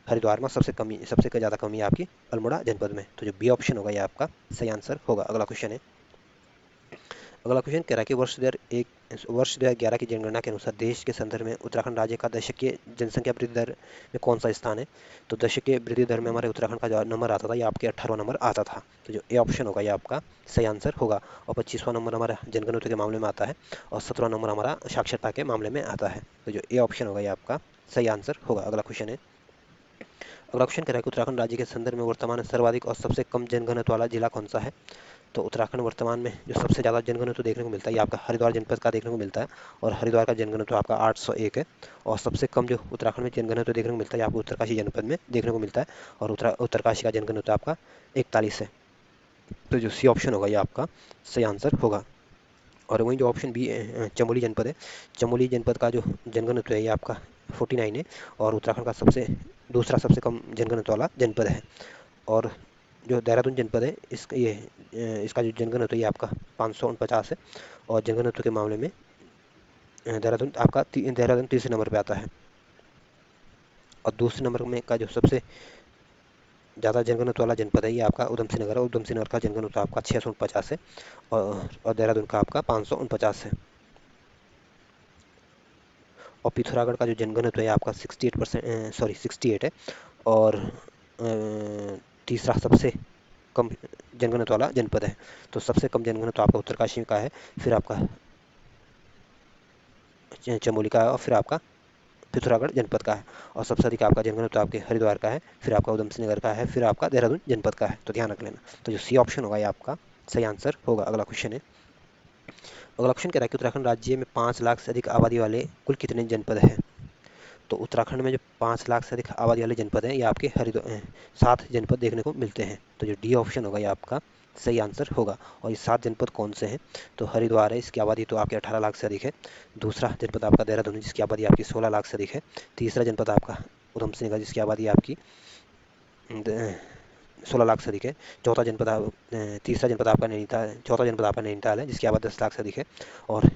[SPEAKER 1] हरिद्वार में, सबसे ज़्यादा कमी आपकी अल्मोड़ा जनपद में। तो जो बी ऑप्शन होगा ये आपका सही आंसर होगा। अगला क्वेश्चन है, अगला क्वेश्चन कह रहा है कि वर्ष 2011 की जनगणना के अनुसार देश के संदर्भ में उत्तराखंड राज्य का दशकीय जनसंख्या वृद्धि दर में कौन सा स्थान है। तो दशकीय वृद्धि दर में हमारे उत्तराखंड का जो नंबर आता था ये आपके 18वां नंबर आता था। तो जो ए ऑप्शन होगा ये आपका सही आंसर होगा। और 25वां नंबर हमारा जनगणना के मामले में आता है और 17वां नंबर हमारा साक्षरता के मामले में आता है। तो जो ए ऑप्शन होगा ये आपका सही आंसर होगा। अगला क्वेश्चन है, अगला क्वेश्चन कह रहा है कि उत्तराखंड राज्य के संदर्भ में वर्तमान सर्वाधिक और सबसे कम जनघनत्व वाला जिला कौन सा है। तो उत्तराखंड वर्तमान में जो सबसे ज़्यादा जनघनत्व देखने को मिलता है ये आपका हरिद्वार जनपद का देखने को मिलता है और हरिद्वार का जनघनत्व आपका 801 है। और सबसे कम जो उत्तराखंड में जनघनत्व देखने को मिलता है आपको उत्तरकाशी जनपद में देखने को मिलता है और उत्तरकाशी का जनघनत्व आपका 41 है। तो जो सी ऑप्शन होगा ये आपका सही आंसर होगा। और वहीं जो ऑप्शन बी चमोली जनपद है, चमोली जनपद का जो जनघनत्व है ये आपका 49 है और उत्तराखंड का दूसरा सबसे कम जनघनत्व वाला जनपद है। और जो देहरादून जनपद है इसका जो जनघनत्व है ये आपका 549 है और जनघनत्व के मामले में देहरादून तीसरे नंबर पे आता है। और दूसरे नंबर में का जो सबसे ज़्यादा जनघनत्व वाला जनपद है ये आपका उधम सिंह नगर है। उधम सिंह नगर का जनघनत्व आपका 649 है और देहरादून का आपका 549 है। और पिथौरागढ़ का जो जनघनत्व है आपका 68 है और तीसरा सबसे कम जनघनत्व वाला जनपद है। तो सबसे कम जनघनत्व आपका उत्तरकाशी का है, फिर आपका चमोली का है और फिर आपका पिथौरागढ़ जनपद का है। और सबसे अधिक आपका जनघनत्व आपके हरिद्वार का है, फिर आपका उधम सिंह नगर का है, फिर आपका देहरादून जनपद का है। तो ध्यान रख लेना। तो जो सी ऑप्शन होगा ये आपका सही आंसर होगा। अगला क्वेश्चन है, अगला क्वेश्चन कह रहा है कि उत्तराखंड राज्य में 5 लाख से अधिक आबादी वाले कुल कितने जनपद हैं। तो उत्तराखंड में जो 5 लाख से अधिक आबादी वाले जनपद हैं ये आपके 7 जनपद देखने को मिलते हैं। तो जो डी ऑप्शन होगा ये आपका सही आंसर होगा। और ये 7 जनपद कौन से हैं। तो हरिद्वार है, इसकी आबादी तो आपके 18 लाख से अधिक है। दूसरा जनपद आपका देहरादून है जिसकी आबादी आपकी 16 लाख से अधिक है। तीसरा जनपद आपका उधम सिंह नगर जिसकी आबादी आपकी 16 लाख से अधिक है। तीसरा जनपद आपका नैनीताल, चौथा जनपद आपका नैनीताल है जिसकी आबादी 10 लाख से अधिक है। और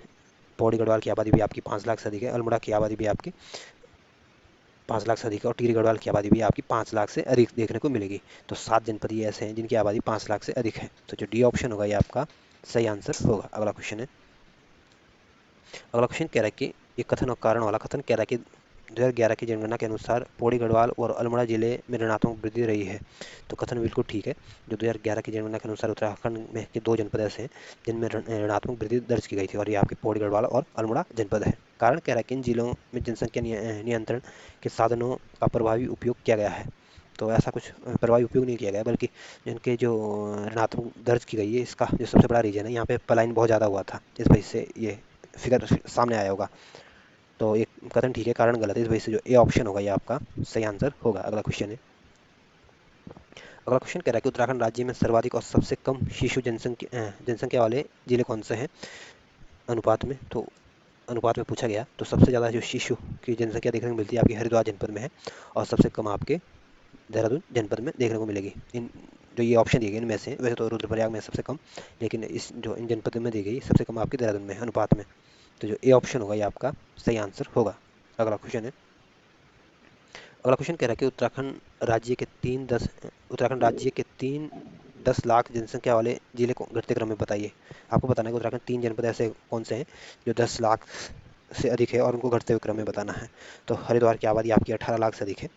[SPEAKER 1] पौड़ी गढ़वाल की आबादी भी आपकी 5 लाख से अधिक है। अल्मोड़ा की आबादी भी आपकी 5 लाख से अधिक है और टिहरी गढ़वाल की आबादी भी आपकी 5 लाख से अधिक देखने को मिलेगी। तो 7 जनपद ये ऐसे हैं जिनकी आबादी 5 लाख से अधिक है। तो जो डी ऑप्शन होगा ये आपका सही आंसर होगा। अगला क्वेश्चन है, अगला क्वेश्चन कह रहा है कि ये कथन और कारण वाला कथन कह रहा है कि 2011 की जनगणना के अनुसार पौड़ी गढ़वाल और अल्मोड़ा जिले में ऋणात्मक वृद्धि रही है। तो कथन बिल्कुल ठीक है। जो 2011 की जनगणना के अनुसार उत्तराखंड में के 2 जनपद ऐसे हैं जिनमें ऋणात्मक वृद्धि दर्ज की गई थी और ये आपके पौड़ी गढ़वाल और अल्मोड़ा जनपद है। कारण कह रहा है कि इन जिलों में जनसंख्या नियंत्रण के साधनों का प्रभावी उपयोग किया गया है। तो ऐसा कुछ प्रभावी उपयोग नहीं किया गया बल्कि जिनके जो ऋणात्मक दर्ज की गई है इसका जो सबसे बड़ा रीजन है यहाँ पे पलायन बहुत ज़्यादा हुआ था, इस वजह से ये फिगर सामने आया होगा। तो ये कथन ठीक है, कारण गलत है, इस वजह से जो ए ऑप्शन होगा ये आपका सही आंसर होगा। अगला क्वेश्चन है, अगला क्वेश्चन कह रहा है कि उत्तराखंड राज्य में सर्वाधिक और सबसे कम शिशु जनसंख्या वाले जिले कौन से हैं अनुपात में। तो अनुपात में पूछा गया तो सबसे ज़्यादा जो शिशु की जनसंख्या देखने को मिलती है आपकी हरिद्वार जनपद में है और सबसे कम आपके देहरादून जनपद में देखने को मिलेगी। इन जो ये ऑप्शन दिए गए इनमें से वैसे तो रुद्रप्रयाग में सबसे कम, लेकिन इस जो इन जनपद में दी गई सबसे कम आपके देहरादून में अनुपात में। तो जो ए ऑप्शन होगा ये आपका सही आंसर होगा। अगला क्वेश्चन है, अगला क्वेश्चन कह रहा है कि उत्तराखंड राज्य के 10 लाख जनसंख्या वाले जिले को घटते क्रम में बताइए। आपको बताना है कि उत्तराखंड 3 जनपद ऐसे कौन से हैं जो 10 लाख से अधिक है और उनको घटते हुए क्रम में बताना है। तो हरिद्वार की आबादी आपकी 18 लाख से अधिक है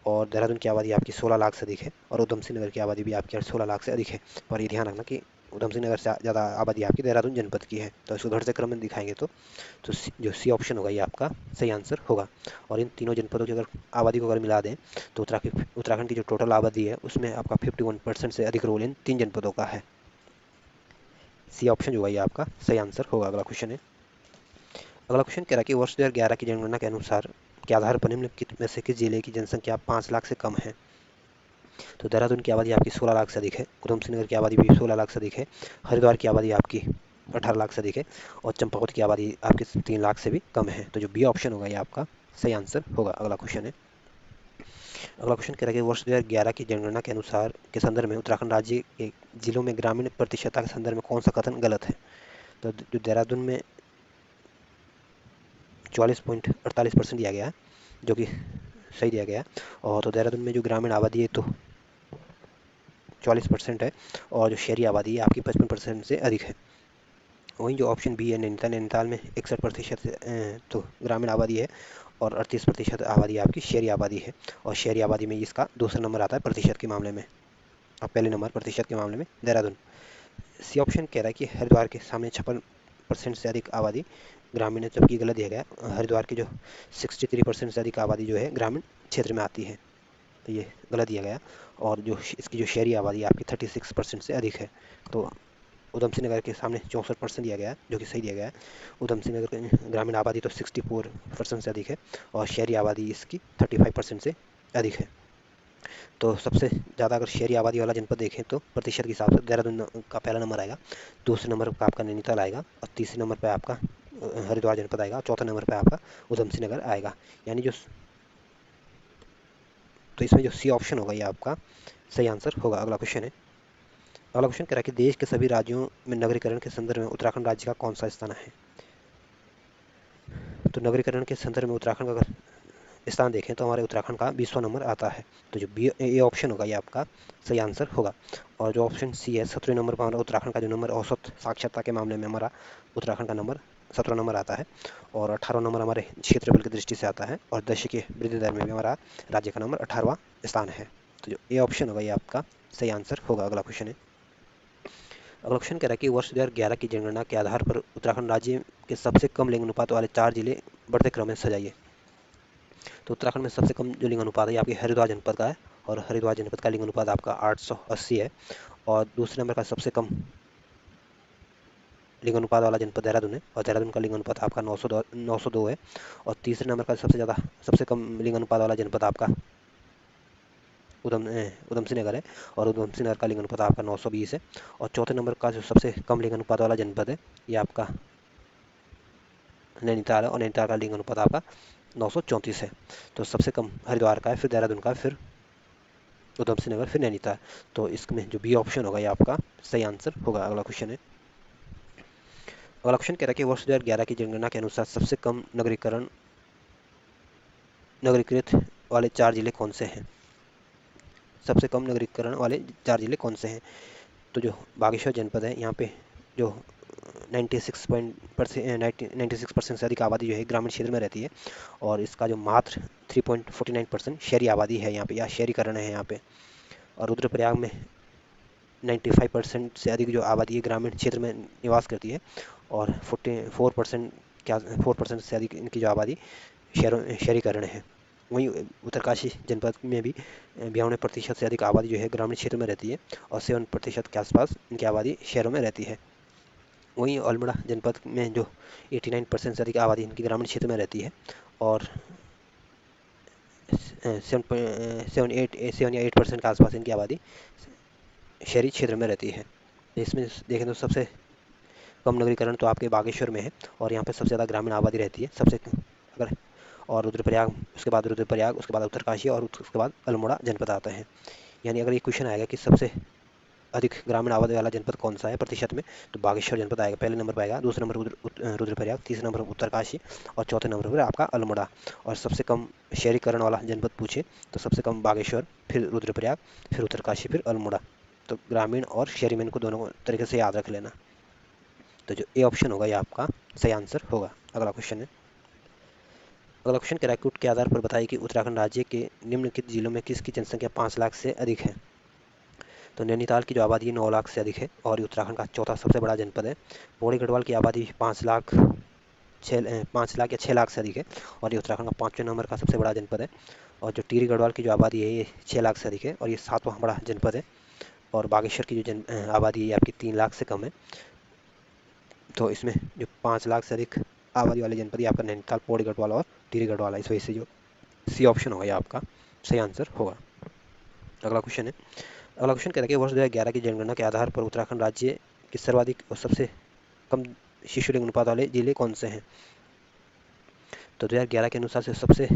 [SPEAKER 1] और देहरादून की आबादी आपकी 16 लाख से अधिक है और उधम सिंह नगर की आबादी भी आपकी 16 लाख से अधिक है। और ये ध्यान रखना कि उधम सिंह नगर से ज़्यादा आबादी आपकी देहरादून जनपद की है। तो इसको घटते क्रम में दिखाएंगे तो जो सी ऑप्शन होगा ये आपका सही आंसर होगा। और इन तीनों जनपदों की अगर आबादी को अगर मिला दें तो उत्तराखंड की जो टोटल आबादी है उसमें आपका 51% से अधिक रोल इन 3 जनपदों का है। सी ऑप्शन जो है ये आपका सही आंसर होगा। अगला क्वेश्चन है, अगला क्वेश्चन कह रहा है कि वर्ष 2011 की जनगणना के अनुसार के आधार पर निम्नलिखित में से किस जिले की जनसंख्या 5 लाख से कम है। तो देहरादून की आबादी आपकी 16 लाख से अधिक है, उधम सिंह नगर की आबादी भी 16 लाख से अधिक है, हरिद्वार की आबादी आपकी 18 लाख से अधिक है और चंपावत की आबादी आपकी 3 लाख से भी कम है। तो जो बी ऑप्शन होगा ये आपका सही आंसर होगा। अगला क्वेश्चन है, अगला क्वेश्चन कह रहा है कि वर्ष 2011 की जनगणना के अनुसार के संदर्भ में उत्तराखंड राज्य के जिलों में ग्रामीण प्रतिशतता के संदर्भ में कौन सा कथन गलत है। तो जो देहरादून में 44.48% दिया गया है जो कि सही दिया गया है। और तो देहरादून में जो ग्रामीण आबादी है तो 44% है और जो शहरी आबादी है आपकी 55% से अधिक है। वहीं जो ऑप्शन बी है नैनीताल, नैनीताल में 61% तो ग्रामीण आबादी है और 38% आबादी आपकी शहरी आबादी है। और शहरी आबादी में इसका दूसरा नंबर आता है प्रतिशत के मामले में, और पहले नंबर प्रतिशत के मामले में देहरादून। सी ऑप्शन कह रहा है कि हरिद्वार के सामने 56% से अधिक आबादी ग्रामीण है, जबकि गलत दिया गया। हरिद्वार की जो 63% से अधिक आबादी जो है ग्रामीण क्षेत्र में आती है, तो ये गलत दिया गया। और जो इसकी जो शहरी आबादी आपकी 36% से अधिक है। तो उधम सिंह नगर के सामने 64% दिया गया है, जो कि सही दिया गया है। उधम सिंह नगर की ग्रामीण आबादी तो 64% से अधिक है और शहरी आबादी इसकी 35% से अधिक है। तो सबसे ज़्यादा अगर शहरी आबादी वाला जनपद देखें तो प्रतिशत के हिसाब से देहरादून का पहला नंबर आएगा, दूसरे नंबर पर आपका नैनीताल आएगा और तीसरे नंबर पर आपका हरिद्वार जनपद आएगा, चौथे नंबर पर आपका उधम सिंह नगर आएगा। यानी जो, तो इसमें जो सी ऑप्शन होगा ये आपका सही आंसर होगा। अगला क्वेश्चन है, अगला क्वेश्चन कह रहा है कि देश के सभी राज्यों में नगरीकरण के संदर्भ में उत्तराखंड राज्य का कौन सा स्थान है। तो नगरीकरण के संदर्भ में उत्तराखंड का अगर स्थान देखें तो हमारे उत्तराखंड का 20वां नंबर आता है। तो जो बी ए ऑप्शन होगा ये आपका सही आंसर होगा। और जो ऑप्शन सी है 17वें नंबर पर हमारा उत्तराखंड का जो नंबर औसत साक्षरता के मामले में हमारा उत्तराखंड का नंबर 17 नंबर आता है। और 18वां नंबर हमारे क्षेत्रफल की दृष्टि से आता है और दशकीय वृद्धि दर में भी हमारा राज्य का नंबर 18वां स्थान है। तो जो ए ऑप्शन होगा ये आपका सही आंसर होगा। अगला क्वेश्चन है, अगला क्वेश्चन कह रहा है कि वर्ष 2011 की जनगणना के आधार पर उत्तराखंड राज्य के सबसे कम लिंग अनुपात वाले 4 जिले बढ़ते क्रम में सजाइए। तो उत्तराखंड में सबसे कम जो लिंग अनुपात है ये आपके हरिद्वार जनपद का है और हरिद्वार जनपद का लिंग अनुपात आपका 880 है। और दूसरे नंबर का सबसे कम लिंग अनुपात वाला जनपद देहरादून है और देहरादून का लिंग अनुपात आपका 902 है। और तीसरे नंबर का सबसे कम लिंग अनुपात वाला जनपद आपका उधम सिंह नगर है और उधम सिंह नगर का लिंग अनुपात आपका 920 है। और चौथे नंबर का जो सबसे कम लिंग अनुपात वाला जनपद है ये आपका नैनीताल है और नैनीताल का लिंग अनुपात आपका 934 है। तो सबसे कम हरिद्वार का है, फिर देहरादून का है, फिर उधम सिंह नगर, फिर नैनीताल। तो इसमें जो बी ऑप्शन होगा ये आपका सही आंसर होगा। अगला क्वेश्चन है, अगला क्वेश्चन कह रहा है कि वर्ष 2011 की जनगणना के अनुसार सबसे कम नगरीकृत वाले 4 जिले कौन से हैं। सबसे कम नगरीकरण वाले 4 जिले कौन से हैं। तो जो बागेश्वर जनपद है यहाँ पे जो 96% से अधिक आबादी जो है ग्रामीण क्षेत्र में रहती है और इसका जो मात्र 3.49% शहरी आबादी है यहाँ पे, या शहरीकरण है यहाँ पे। और रुद्रप्रयाग में 95% से अधिक जो आबादी है ग्रामीण क्षेत्र में निवास करती है और 4% से अधिक इनकी जो आबादी शहरीकरण है। वहीं उत्तरकाशी जनपद में भी 52% से अधिक आबादी जो है ग्रामीण क्षेत्र में रहती है और 7% के आसपास इनकी आबादी शहरों में रहती है। वहीं अल्मोड़ा जनपद में जो 89% से अधिक आबादी इनकी ग्रामीण क्षेत्र में रहती है और 7 या 8% के आसपास इनकी आबादी शहरी क्षेत्र में रहती है। इसमें देखें तो सबसे कम नगरीकरण तो आपके बागेश्वर में है और यहाँ पे सबसे ज़्यादा ग्रामीण आबादी रहती है सबसे अगर, और रुद्रप्रयाग, उसके बाद रुद्रप्रयाग, उसके बाद उत्तरकाशी और उसके बाद अल्मोड़ा जनपद आता है। यानी अगर ये क्वेश्चन आएगा कि सबसे अधिक ग्रामीण आबादी वाला जनपद कौन सा है प्रतिशत में, तो बागेश्वर जनपद आएगा, पहले नंबर पर आएगा, दूसरे नंबर रुद्रप्रयाग, तीसरे नंबर पर उत्तरकाशी और चौथे नंबर पर आपका अल्मोड़ा। और सबसे कम शहरीकरण वाला जनपद पूछे तो सबसे कम बागेश्वर, फिर रुद्रप्रयाग, फिर उत्तरकाशी, फिर अल्मोड़ा। तो ग्रामीण और शहरी में इनको दोनों तरीके से याद रख लेना। तो जो ए ऑप्शन होगा ये आपका सही आंसर होगा। अगला क्वेश्चन है, अगला क्वेश्चन कह रहा है कि के आधार पर बताइए कि उत्तराखंड राज्य के निम्नलिखित जिलों में किसकी जनसंख्या 5 लाख से अधिक है। तो नैनीताल की जो आबादी 9 लाख से अधिक है और ये उत्तराखंड का चौथा सबसे बड़ा जनपद है। पौड़ी गढ़वाल की आबादी 5 लाख या 6 लाख से अधिक है और ये उत्तराखंड का 5वें नंबर का सबसे बड़ा जनपद है। और जो टिहरी गढ़वाल की जो आबादी है ये 6 लाख से अधिक है और ये 7वां बड़ा जनपद है। और बागेश्वर की जो आबादी है ये आपकी 3 लाख से कम है। तो इसमें जो 5 लाख से अधिक आबादी वाले जनपद ये आपका नैनीताल, पौड़ी गढ़वाल और टिहरी गढ़वाल है। इस वजह से जो सी ऑप्शन होगा ये आपका सही आंसर होगा। अगला क्वेश्चन है, अगला क्वेश्चन कहता है कि वर्ष 2011 की जनगणना के आधार पर उत्तराखंड राज्य के सर्वाधिक और सबसे कम शिशु लिंग अनुपात वाले जिले कौन से हैं। तो 2011 के अनुसार से सबसे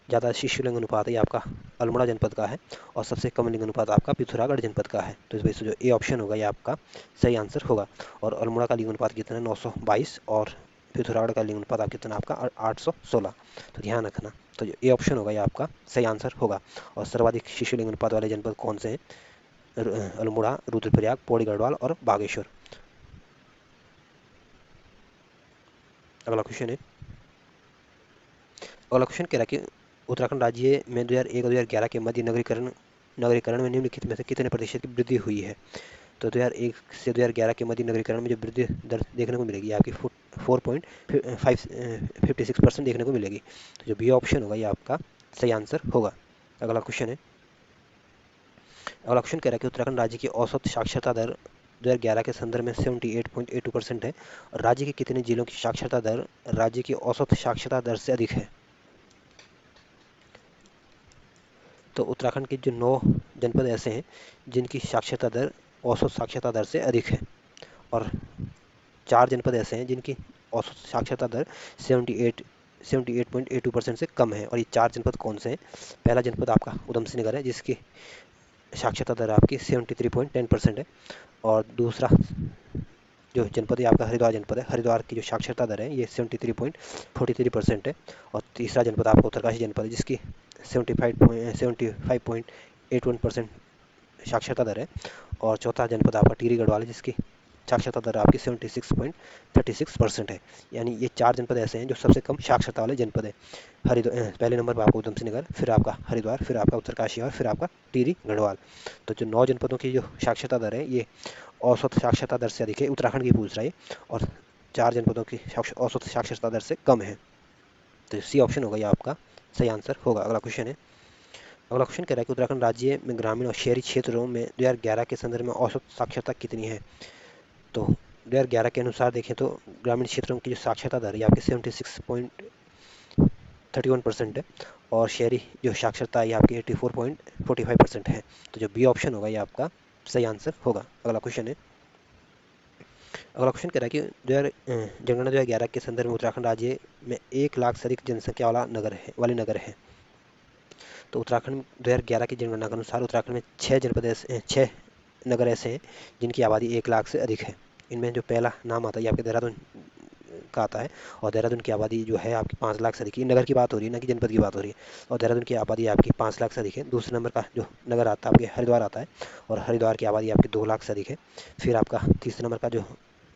[SPEAKER 1] ज़्यादा शिशु लिंग अनुपात है आपका अल्मोड़ा जनपद का है और सबसे कम लिंग अनुपात आपका पिथौरागढ़ जनपद का है। तो इस वजह से जो ए ऑप्शन होगा ये आपका सही आंसर होगा। और अल्मोड़ा का लिंग अनुपात कितना है 922 और पिथौरागढ़ का लिंग अनुपात आप कितना आपका 816। तो ध्यान रखना। तो जो ए ऑप्शन होगा ये आपका सही आंसर होगा। और सर्वाधिक शिशु लिंग अनुपात वाले जनपद कौन से हैं, अल्मोड़ा, रुद्रप्रयाग, पौड़ी गढ़वाल और बागेश्वर। अगला क्वेश्चन है, अगला क्वेश्चन कह रहा है कि उत्तराखंड राज्य में 2001 और 2011 के मध्य नगरीकरण में निम्नलिखित में से कितने प्रतिशत की वृद्धि हुई है। तो 2001 से 2011 के मध्य नगरीकरण में जो वृद्धि दर देखने को मिलेगी आपकी 4.56% देखने को मिलेगी। तो जो बी ऑप्शन होगा ये आपका सही आंसर होगा। अगला क्वेश्चन है, अगला क्वेश्चन कह रहा है कि उत्तराखंड राज्य की औसत साक्षरता दर 2011 के संदर्भ में 78.82% है और राज्य के कितने जिलों की साक्षरता दर राज्य की औसत साक्षरता दर से अधिक है। तो उत्तराखंड के जो 9 जनपद ऐसे हैं जिनकी साक्षरता दर औसत साक्षरता दर से अधिक है और 4 जनपद ऐसे हैं जिनकी औसत साक्षरता दर 78.82% से कम है। और ये 4 जनपद कौन से हैं? पहला जनपद आपका उधम सिंह नगर है जिसकी साक्षरता दर आपकी 73.10% है और दूसरा जो जनपद है आपका हरिद्वार जनपद है, हरिद्वार की जो साक्षरता दर है ये 73.43% है और तीसरा जनपद आपका उत्तरकाशी जनपद है जिसकी 75.81% साक्षरता दर है और चौथा जनपद आपका टिहरी गढ़वाल है जिसकी साक्षरता दर आपकी 76.36% है। यानी ये 4 जनपद ऐसे हैं जो सबसे कम साक्षरता वाले जनपद है। पहले नंबर पर आपका उधम सिंह नगर, फिर आपका हरिद्वार, फिर आपका उत्तरकाशी और फिर आपका टिहरी गढ़वाल। तो जो 9 जनपदों की जो साक्षरता दर है ये औसत साक्षरता दर से अधिक है, उत्तराखंड की पूछ रहा है, और 4 जनपदों की औसत साक्षरता दर से कम है। तो सी ऑप्शन होगा ये आपका सही आंसर होगा। अगला क्वेश्चन है, अगला क्वेश्चन कह रहा है कि उत्तराखंड राज्य में ग्रामीण और शहरी क्षेत्रों में 2011 के संदर्भ में औसत साक्षरता कितनी है। तो 2011 के अनुसार देखें तो ग्रामीण क्षेत्रों की जो साक्षरता दर है आपकी 76.31% है और शहरी जो साक्षरता है आपकी 84.45% है। तो जो बी ऑप्शन होगा ये आपका सही आंसर होगा। अगला क्वेश्चन है, अगला क्वेश्चन कह रहा है कि जनगणना 2011 के संदर्भ में उत्तराखंड राज्य में 1 लाख से अधिक जनसंख्या वाले नगर है। तो उत्तराखंड 2011 की जनगणना के अनुसार उत्तराखंड में 6 नगर ऐसे हैं जिनकी आबादी 1 लाख से अधिक है। इनमें जो पहला नाम आता है ये आपके देहरादून का आता है और देहरादून की आबादी जो है आपकी 5 लाख से अधिक है। नगर की बात हो रही है ना कि जनपद की बात हो रही है, और देहरादून की आबादी आपकी 5 लाख से अधिक है। दूसरे नंबर का जो नगर आता है आपके हरिद्वार आता है और हरिद्वार की आबादी आपकी 2 लाख से अधिक है। फिर आपका तीसरे नंबर का जो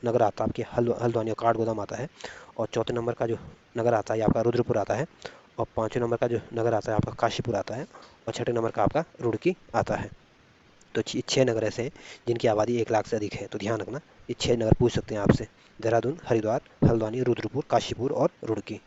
[SPEAKER 1] नगर आता है आपके हल्द्वानी और काठगोदाम आता है और चौथे नंबर का जो नगर आता है आपका रुद्रपुर आता है और पाँचवें नंबर का जो नगर आता है आपका काशीपुर आता है और छठे नंबर का आपका रुड़की आता है। तो 6 नगर ऐसे हैं जिनकी आबादी 1 लाख से अधिक है। तो ध्यान रखना, ये 6 नगर पूछ सकते हैं आपसे: देहरादून, हरिद्वार, हल्द्वानी, रुद्रपुर, काशीपुर और रुड़की।